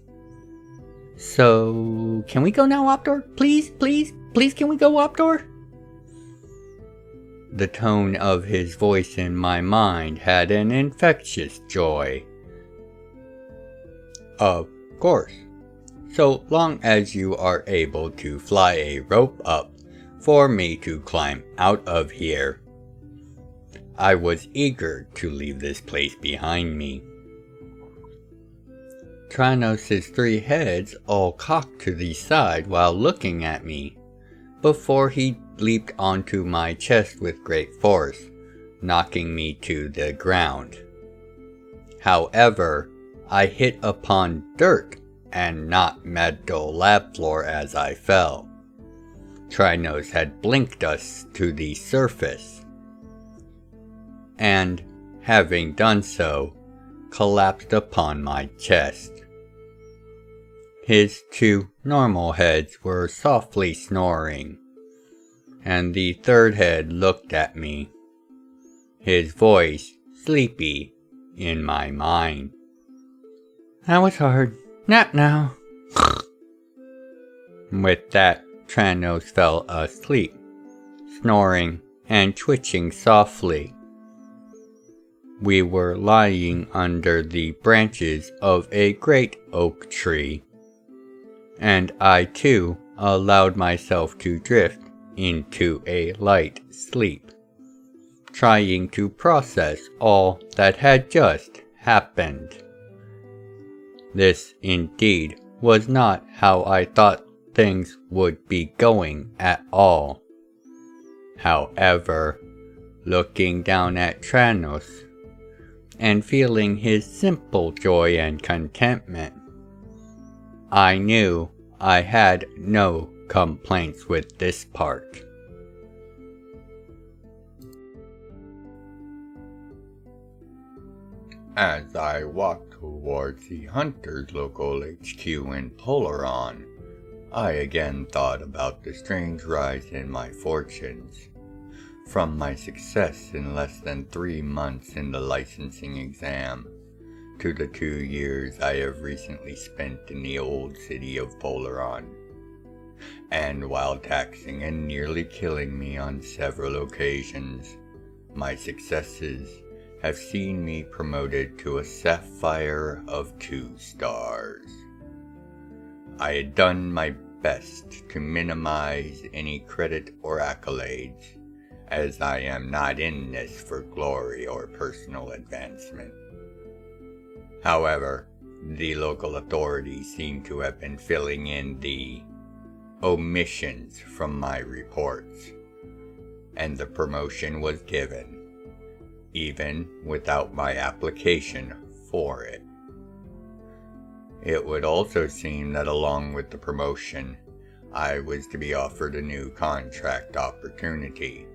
So, can we go now, Optor? Please, can we go, Optor? The tone of his voice in my mind had an infectious joy. Of course, so long as you are able to fly a rope up for me to climb out of here. I was eager to leave this place behind me. Tranos' 3 heads all cocked to the side while looking at me, before he leaped onto my chest with great force, knocking me to the ground. However, I hit upon dirt and not metal lab floor as I fell. Tranos had blinked us to the surface, and, having done so, collapsed upon my chest. His 2 normal heads were softly snoring, and the 3rd head looked at me, his voice sleepy in my mind. That was hard. Nap now. With that, Tranos fell asleep, snoring and twitching softly. We were lying under the branches of a great oak tree, and I too allowed myself to drift into a light sleep, trying to process all that had just happened. This indeed was not how I thought things would be going at all. However, looking down at Tranos and feeling his simple joy and contentment, I knew I had no complaints with this part. As I walked towards the Hunter's local HQ in Polaron, I again thought about the strange rise in my fortunes. From my success in less than 3 months in the licensing exam, to the 2 years I have recently spent in the old city of Polaron. And while taxing and nearly killing me on several occasions, my successes have seen me promoted to a Sapphire of 2 stars. I had done my best to minimize any credit or accolades, as I am not in this for glory or personal advancement. However, the local authorities seem to have been filling in the omissions from my reports, and the promotion was given, even without my application for it. It would also seem that along with the promotion, I was to be offered a new contract opportunity.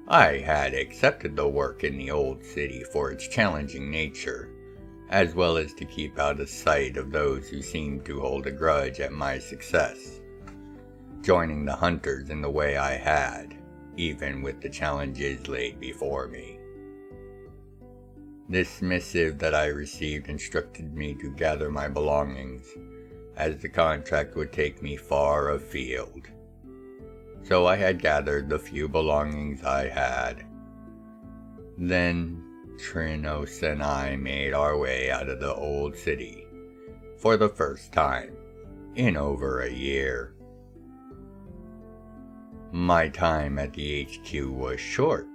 I had accepted the work in the old city for its challenging nature, as well as to keep out of sight of those who seemed to hold a grudge at my success, joining the hunters in the way I had, even with the challenges laid before me. This missive that I received instructed me to gather my belongings, as the contract would take me far afield. So I had gathered the few belongings I had. Then Tranos and I made our way out of the old city, for the first time in over a year. My time at the HQ was short,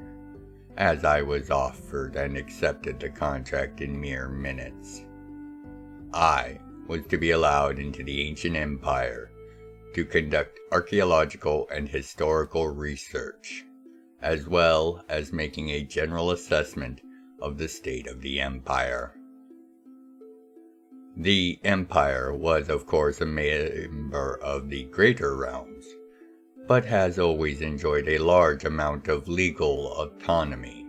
as I was offered and accepted the contract in mere minutes. I was to be allowed into the ancient empire to conduct archaeological and historical research, as well as making a general assessment of the state of the empire. The empire was, of course, a member of the Greater Realms, but has always enjoyed a large amount of legal autonomy,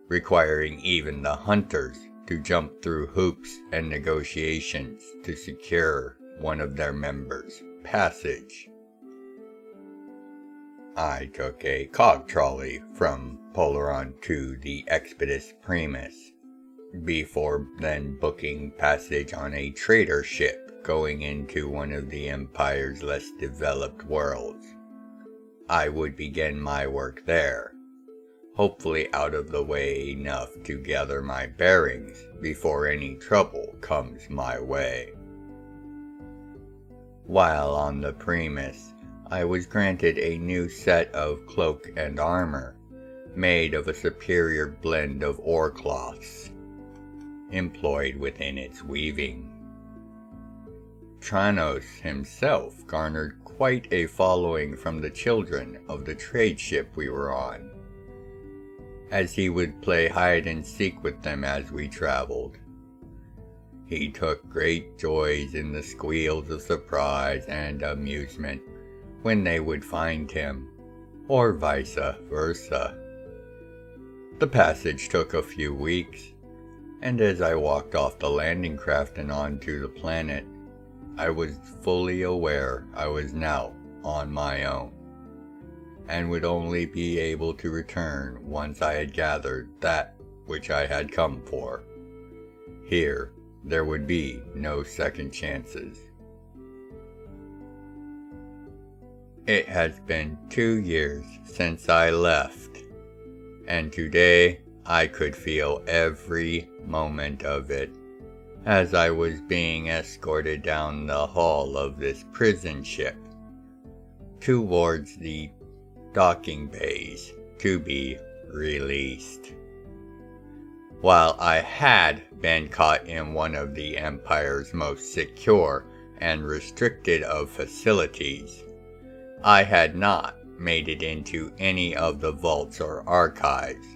requiring even the hunters to jump through hoops and negotiations to secure one of their members' passage. I took a cog trolley from Polaron to the Expeditus Primus, before then booking passage on a trader ship going into one of the Empire's less developed worlds. I would begin my work there, hopefully out of the way enough to gather my bearings before any trouble comes my way. While on the Primus, I was granted a new set of cloak and armor, made of a superior blend of ore cloths, employed within its weaving. Tranos himself garnered quite a following from the children of the trade ship we were on, as he would play hide and seek with them as we traveled. He took great joys in the squeals of surprise and amusement when they would find him, or vice versa. The passage took a few weeks, and as I walked off the landing craft and onto the planet, I was fully aware I was now on my own, and would only be able to return once I had gathered that which I had come for. Here, there would be no second chances. It has been 2 years since I left, and today I could feel every moment of it, as I was being escorted down the hall of this prison ship towards the docking bays to be released. While I had been caught in one of the Empire's most secure and restricted of facilities, I had not made it into any of the vaults or archives,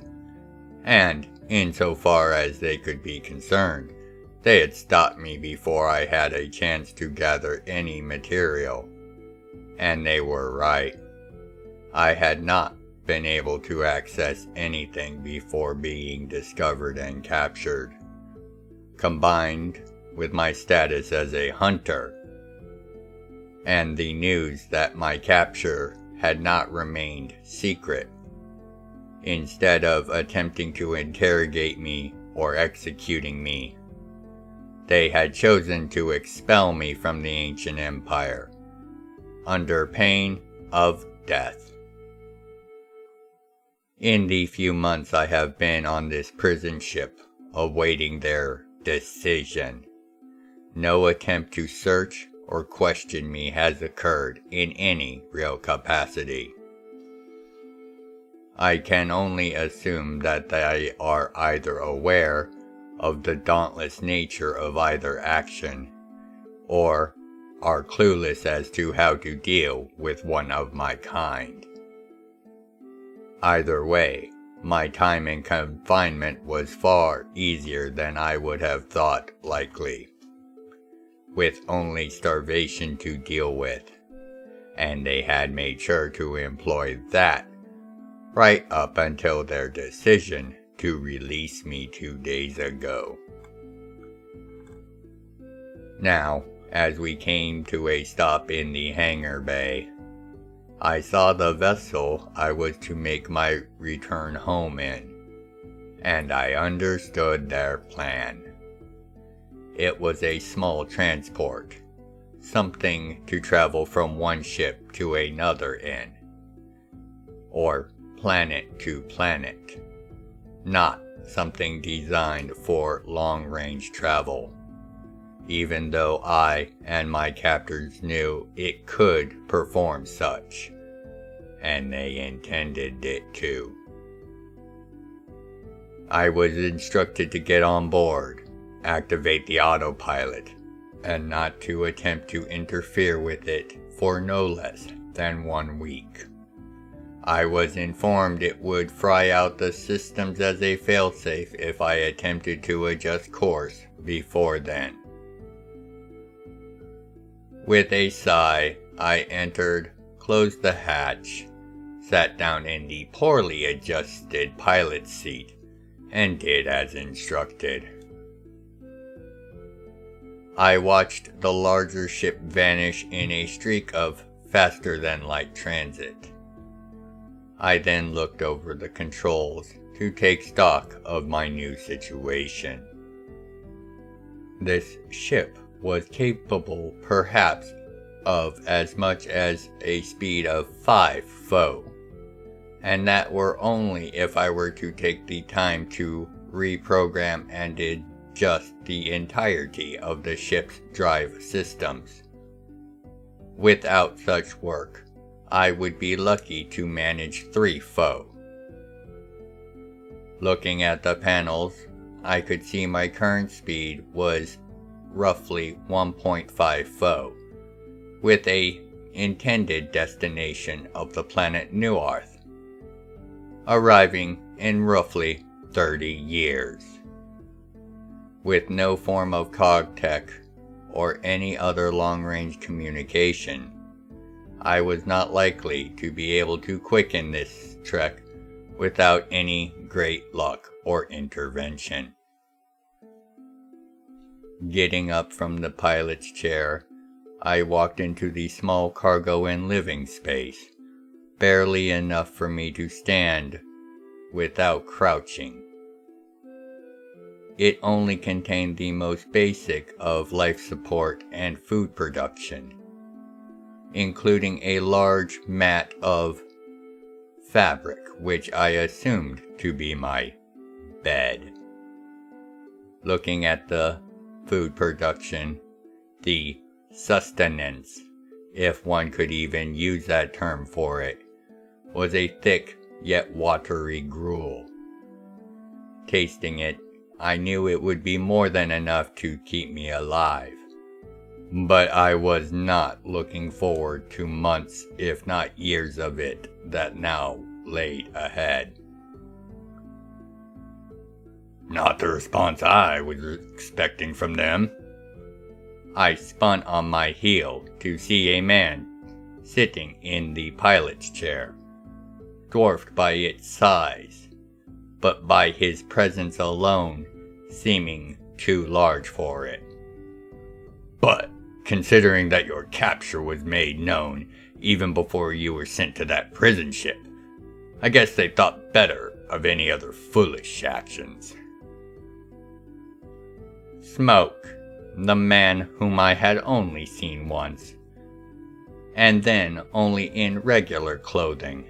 and insofar as they could be concerned, they had stopped me before I had a chance to gather any material. And they were right. I had not been able to access anything before being discovered and captured. Combined with my status as a hunter, and the news that my capture had not remained secret, instead of attempting to interrogate me or executing me, they had chosen to expel me from the ancient empire, under pain of death. In the few months I have been on this prison ship, awaiting their decision, no attempt to search or question me has occurred in any real capacity. I can only assume that they are either aware of the dauntless nature of either action, or are clueless as to how to deal with one of my kind. Either way, my time in confinement was far easier than I would have thought likely, with only starvation to deal with, and they had made sure to employ that right up until their decision to release me 2 days ago. Now, as we came to a stop in the hangar bay, I saw the vessel I was to make my return home in, and I understood their plan. It was a small transport, something to travel from one ship to another in, or planet to planet, not something designed for long-range travel, even though I and my captors knew it could perform such, and they intended it to. I was instructed to get on board, activate the autopilot, and not to attempt to interfere with it for no less than 1 week. I was informed it would fry out the systems as a failsafe if I attempted to adjust course before then. With a sigh, I entered, closed the hatch, sat down in the poorly adjusted pilot's seat, and did as instructed. I watched the larger ship vanish in a streak of faster-than-light transit. I then looked over the controls to take stock of my new situation. This ship was capable perhaps of as much as a speed of 5 foe, and that were only if I were to take the time to reprogram and adjust the entirety of the ship's drive systems. Without such work, I would be lucky to manage 3 foe. Looking at the panels, I could see my current speed was roughly 1.5 foe, with a intended destination of the planet Newarth, arriving in roughly 30 years. With no form of cog tech or any other long-range communication, I was not likely to be able to quicken this trek without any great luck or intervention. Getting up from the pilot's chair, I walked into the small cargo and living space, barely enough for me to stand without crouching. It only contained the most basic of life support and food production, including a large mat of fabric, which I assumed to be my bed. Looking at the food production, the sustenance, if one could even use that term for it, was a thick yet watery gruel. Tasting it, I knew it would be more than enough to keep me alive. But I was not looking forward to months, if not years of it, that now laid ahead. Not the response I was expecting from them. I spun on my heel to see a man sitting in the pilot's chair, dwarfed by its size, but by his presence alone seeming too large for it. But, considering that your capture was made known even before you were sent to that prison ship, I guess they thought better of any other foolish actions. Smoke, the man whom I had only seen once, and then only in regular clothing,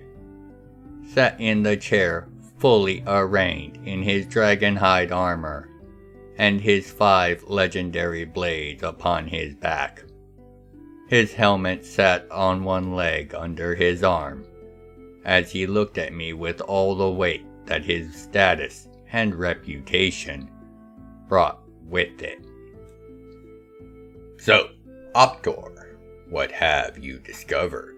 sat in the chair fully arrayed in his dragonhide armor, and his 5 legendary blades upon his back. His helmet sat on one leg under his arm, as he looked at me with all the weight that his status and reputation brought with it. So, Optor, what have you discovered?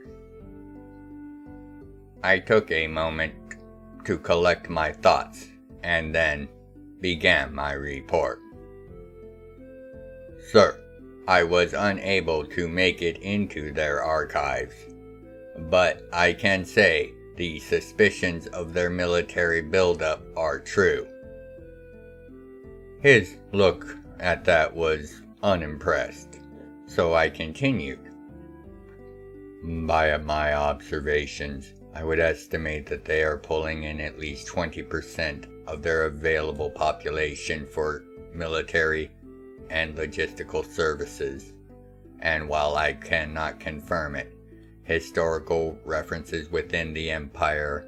I took a moment to collect my thoughts and then began my report. Sir, I was unable to make it into their archives, but I can say the suspicions of their military buildup are true. His look at that was unimpressed, so I continued. By my observations, I would estimate that they are pulling in at least 20% of their available population for military and logistical services, and while I cannot confirm it, historical references within the Empire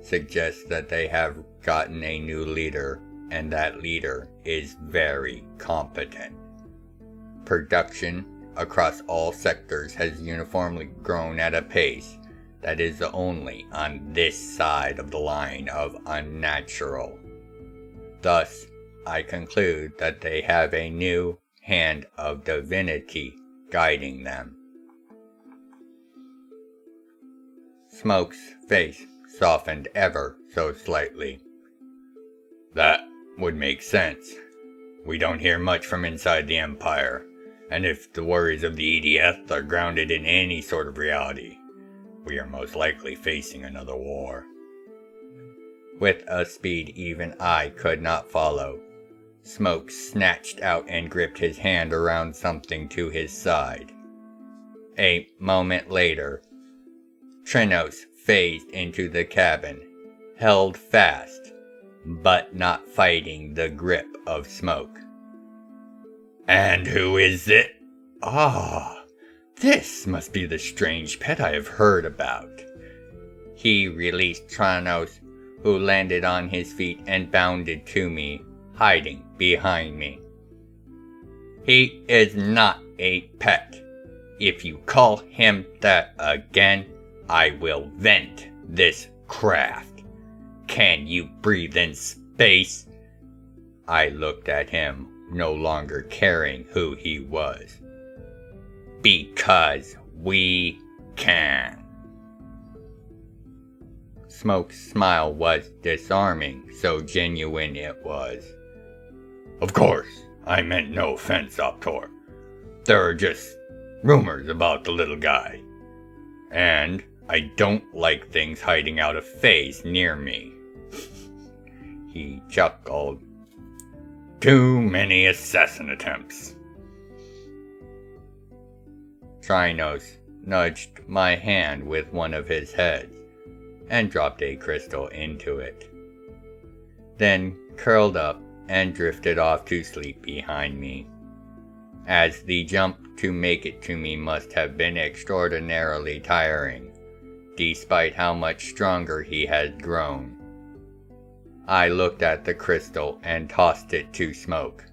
suggest that they have gotten a new leader, and that leader is very competent. Production across all sectors has uniformly grown at a pace that is only on this side of the line of unnatural. Thus, I conclude that they have a new hand of divinity guiding them. Smoke's face softened ever so slightly. That would make sense. We don't hear much from inside the Empire, and if the worries of the EDF are grounded in any sort of reality, we are most likely facing another war. With a speed even I could not follow, Smoke snatched out and gripped his hand around something to his side. A moment later, Trinos phased into the cabin, held fast, but not fighting the grip of Smoke. And who is it? This must be the strange pet I have heard about. He released Trinos, who landed on his feet and bounded to me, hiding behind me. He is not a pet. If you call him that again, I will vent this craft. Can you breathe in space? I looked at him, no longer caring who he was. Because we can. Smoke's smile was disarming, so genuine it was. Of course, I meant no offense, Optor. There are just rumors about the little guy. And I don't like things hiding out of phase near me. He chuckled. Too many assassin attempts. Trinos nudged my hand with one of his heads and dropped a crystal into it. Then curled up and drifted off to sleep behind me, as the jump to make it to me must have been extraordinarily tiring, despite how much stronger he had grown. I looked at the crystal and tossed it to Smoke.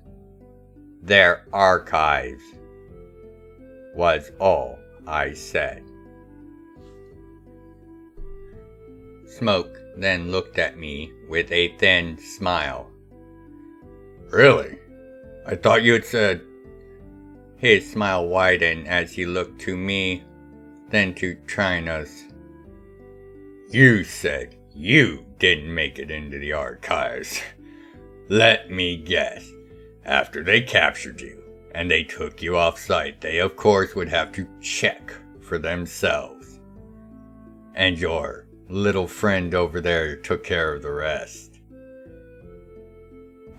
Their archives, was all I said. Smoke then looked at me with a thin smile. Really? I thought you had said... His smile widened as he looked to me, then to Trinos. You said you didn't make it into the archives. Let me guess. After they captured you, and they took you off-site, they of course would have to check for themselves. And your little friend over there took care of the rest.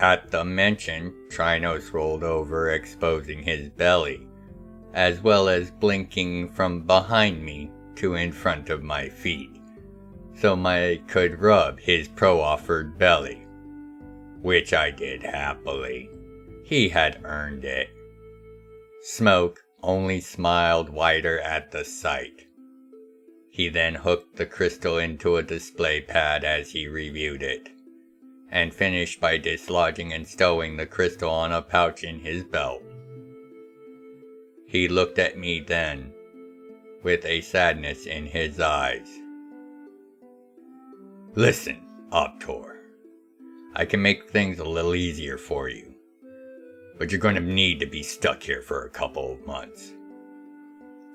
At the mention, Trinos rolled over, exposing his belly, as well as blinking from behind me to in front of my feet, so I could rub his pro-offered belly, which I did happily. He had earned it. Smoke only smiled wider at the sight. He then hooked the crystal into a display pad as he reviewed it, and finished by dislodging and stowing the crystal on a pouch in his belt. He looked at me then, with a sadness in his eyes. Listen, Optor, I can make things a little easier for you, but you're going to need to be stuck here for a couple of months.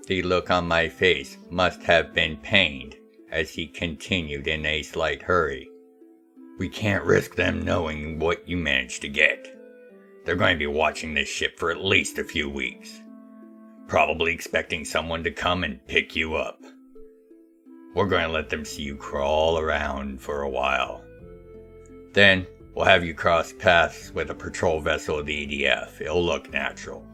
The look on my face must have been pained as he continued in a slight hurry. We can't risk them knowing what you managed to get. They're going to be watching this ship for at least a few weeks, probably expecting someone to come and pick you up. We're going to let them see you crawl around for a while. Then we'll have you cross paths with a patrol vessel of the EDF. It'll look natural.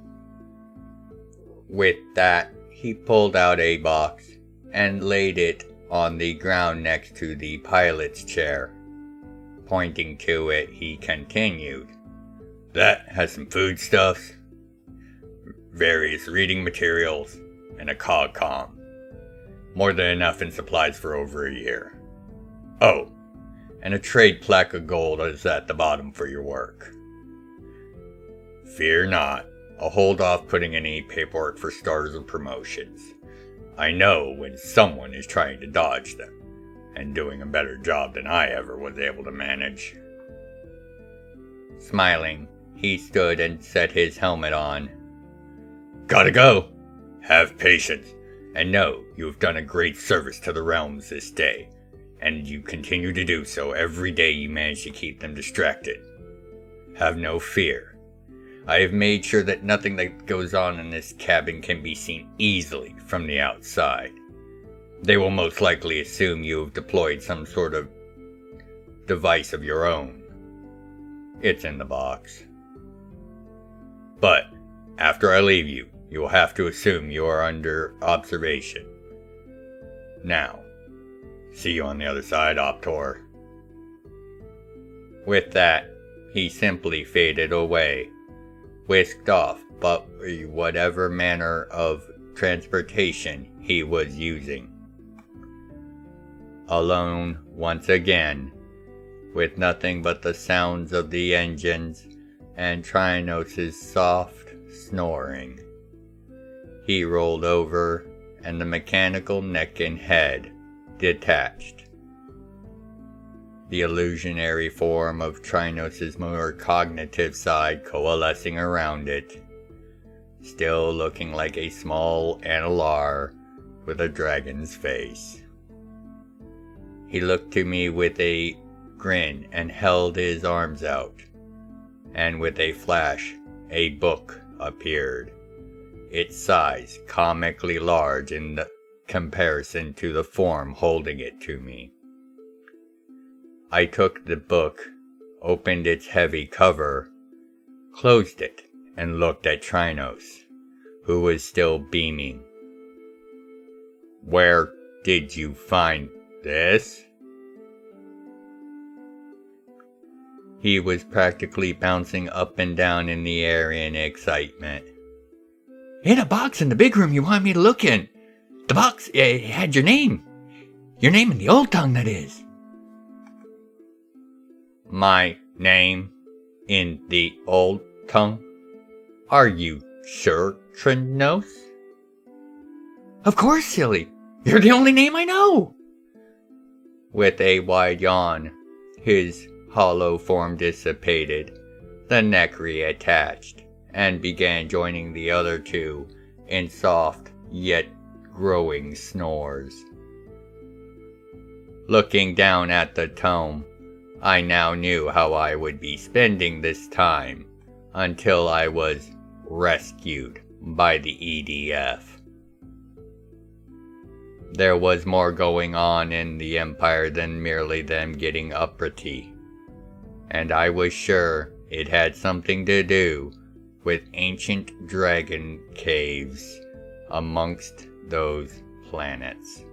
With that, he pulled out a box and laid it on the ground next to the pilot's chair. Pointing to it, he continued. That has some foodstuffs, various reading materials, and a cog-com. More than enough in supplies for over a year. Oh, and a trade plaque of gold is at the bottom for your work. Fear not, I'll hold off putting any paperwork for stars or promotions. I know when someone is trying to dodge them, and doing a better job than I ever was able to manage. Smiling, he stood and set his helmet on. Gotta go! Have patience, and know you have done a great service to the realms this day, and you continue to do so every day you manage to keep them distracted. Have no fear. I have made sure that nothing that goes on in this cabin can be seen easily from the outside. They will most likely assume you have deployed some sort of device of your own. It's in the box. But, after I leave you, you will have to assume you are under observation. Now, see you on the other side, Optor. With that, he simply faded away, whisked off, but whatever manner of transportation he was using. Alone once again, with nothing but the sounds of the engines and Trinos' soft snoring. He rolled over, and the mechanical neck and head detached. The illusionary form of Trinos' more cognitive side coalescing around it, still looking like a small Analar with a dragon's face. He looked to me with a grin and held his arms out, and with a flash, a book appeared, its size comically large in comparison to the form holding it to me. I took the book, opened its heavy cover, closed it, and looked at Trinos, who was still beaming. Where did you find this? He was practically bouncing up and down in the air in excitement. In a box in the big room you want me to look in. The box had your name. Your name in the old tongue, that is. My name in the old tongue? Are you sure, Trinos? Of course, silly. You're the only name I know. With a wide yawn, his hollow form dissipated. The neck reattached, and began joining the other two in soft yet growing snores. Looking down at the tome, I now knew how I would be spending this time until I was rescued by the EDF. There was more going on in the Empire than merely them getting uppity, and I was sure it had something to do with ancient dragon caves amongst those planets.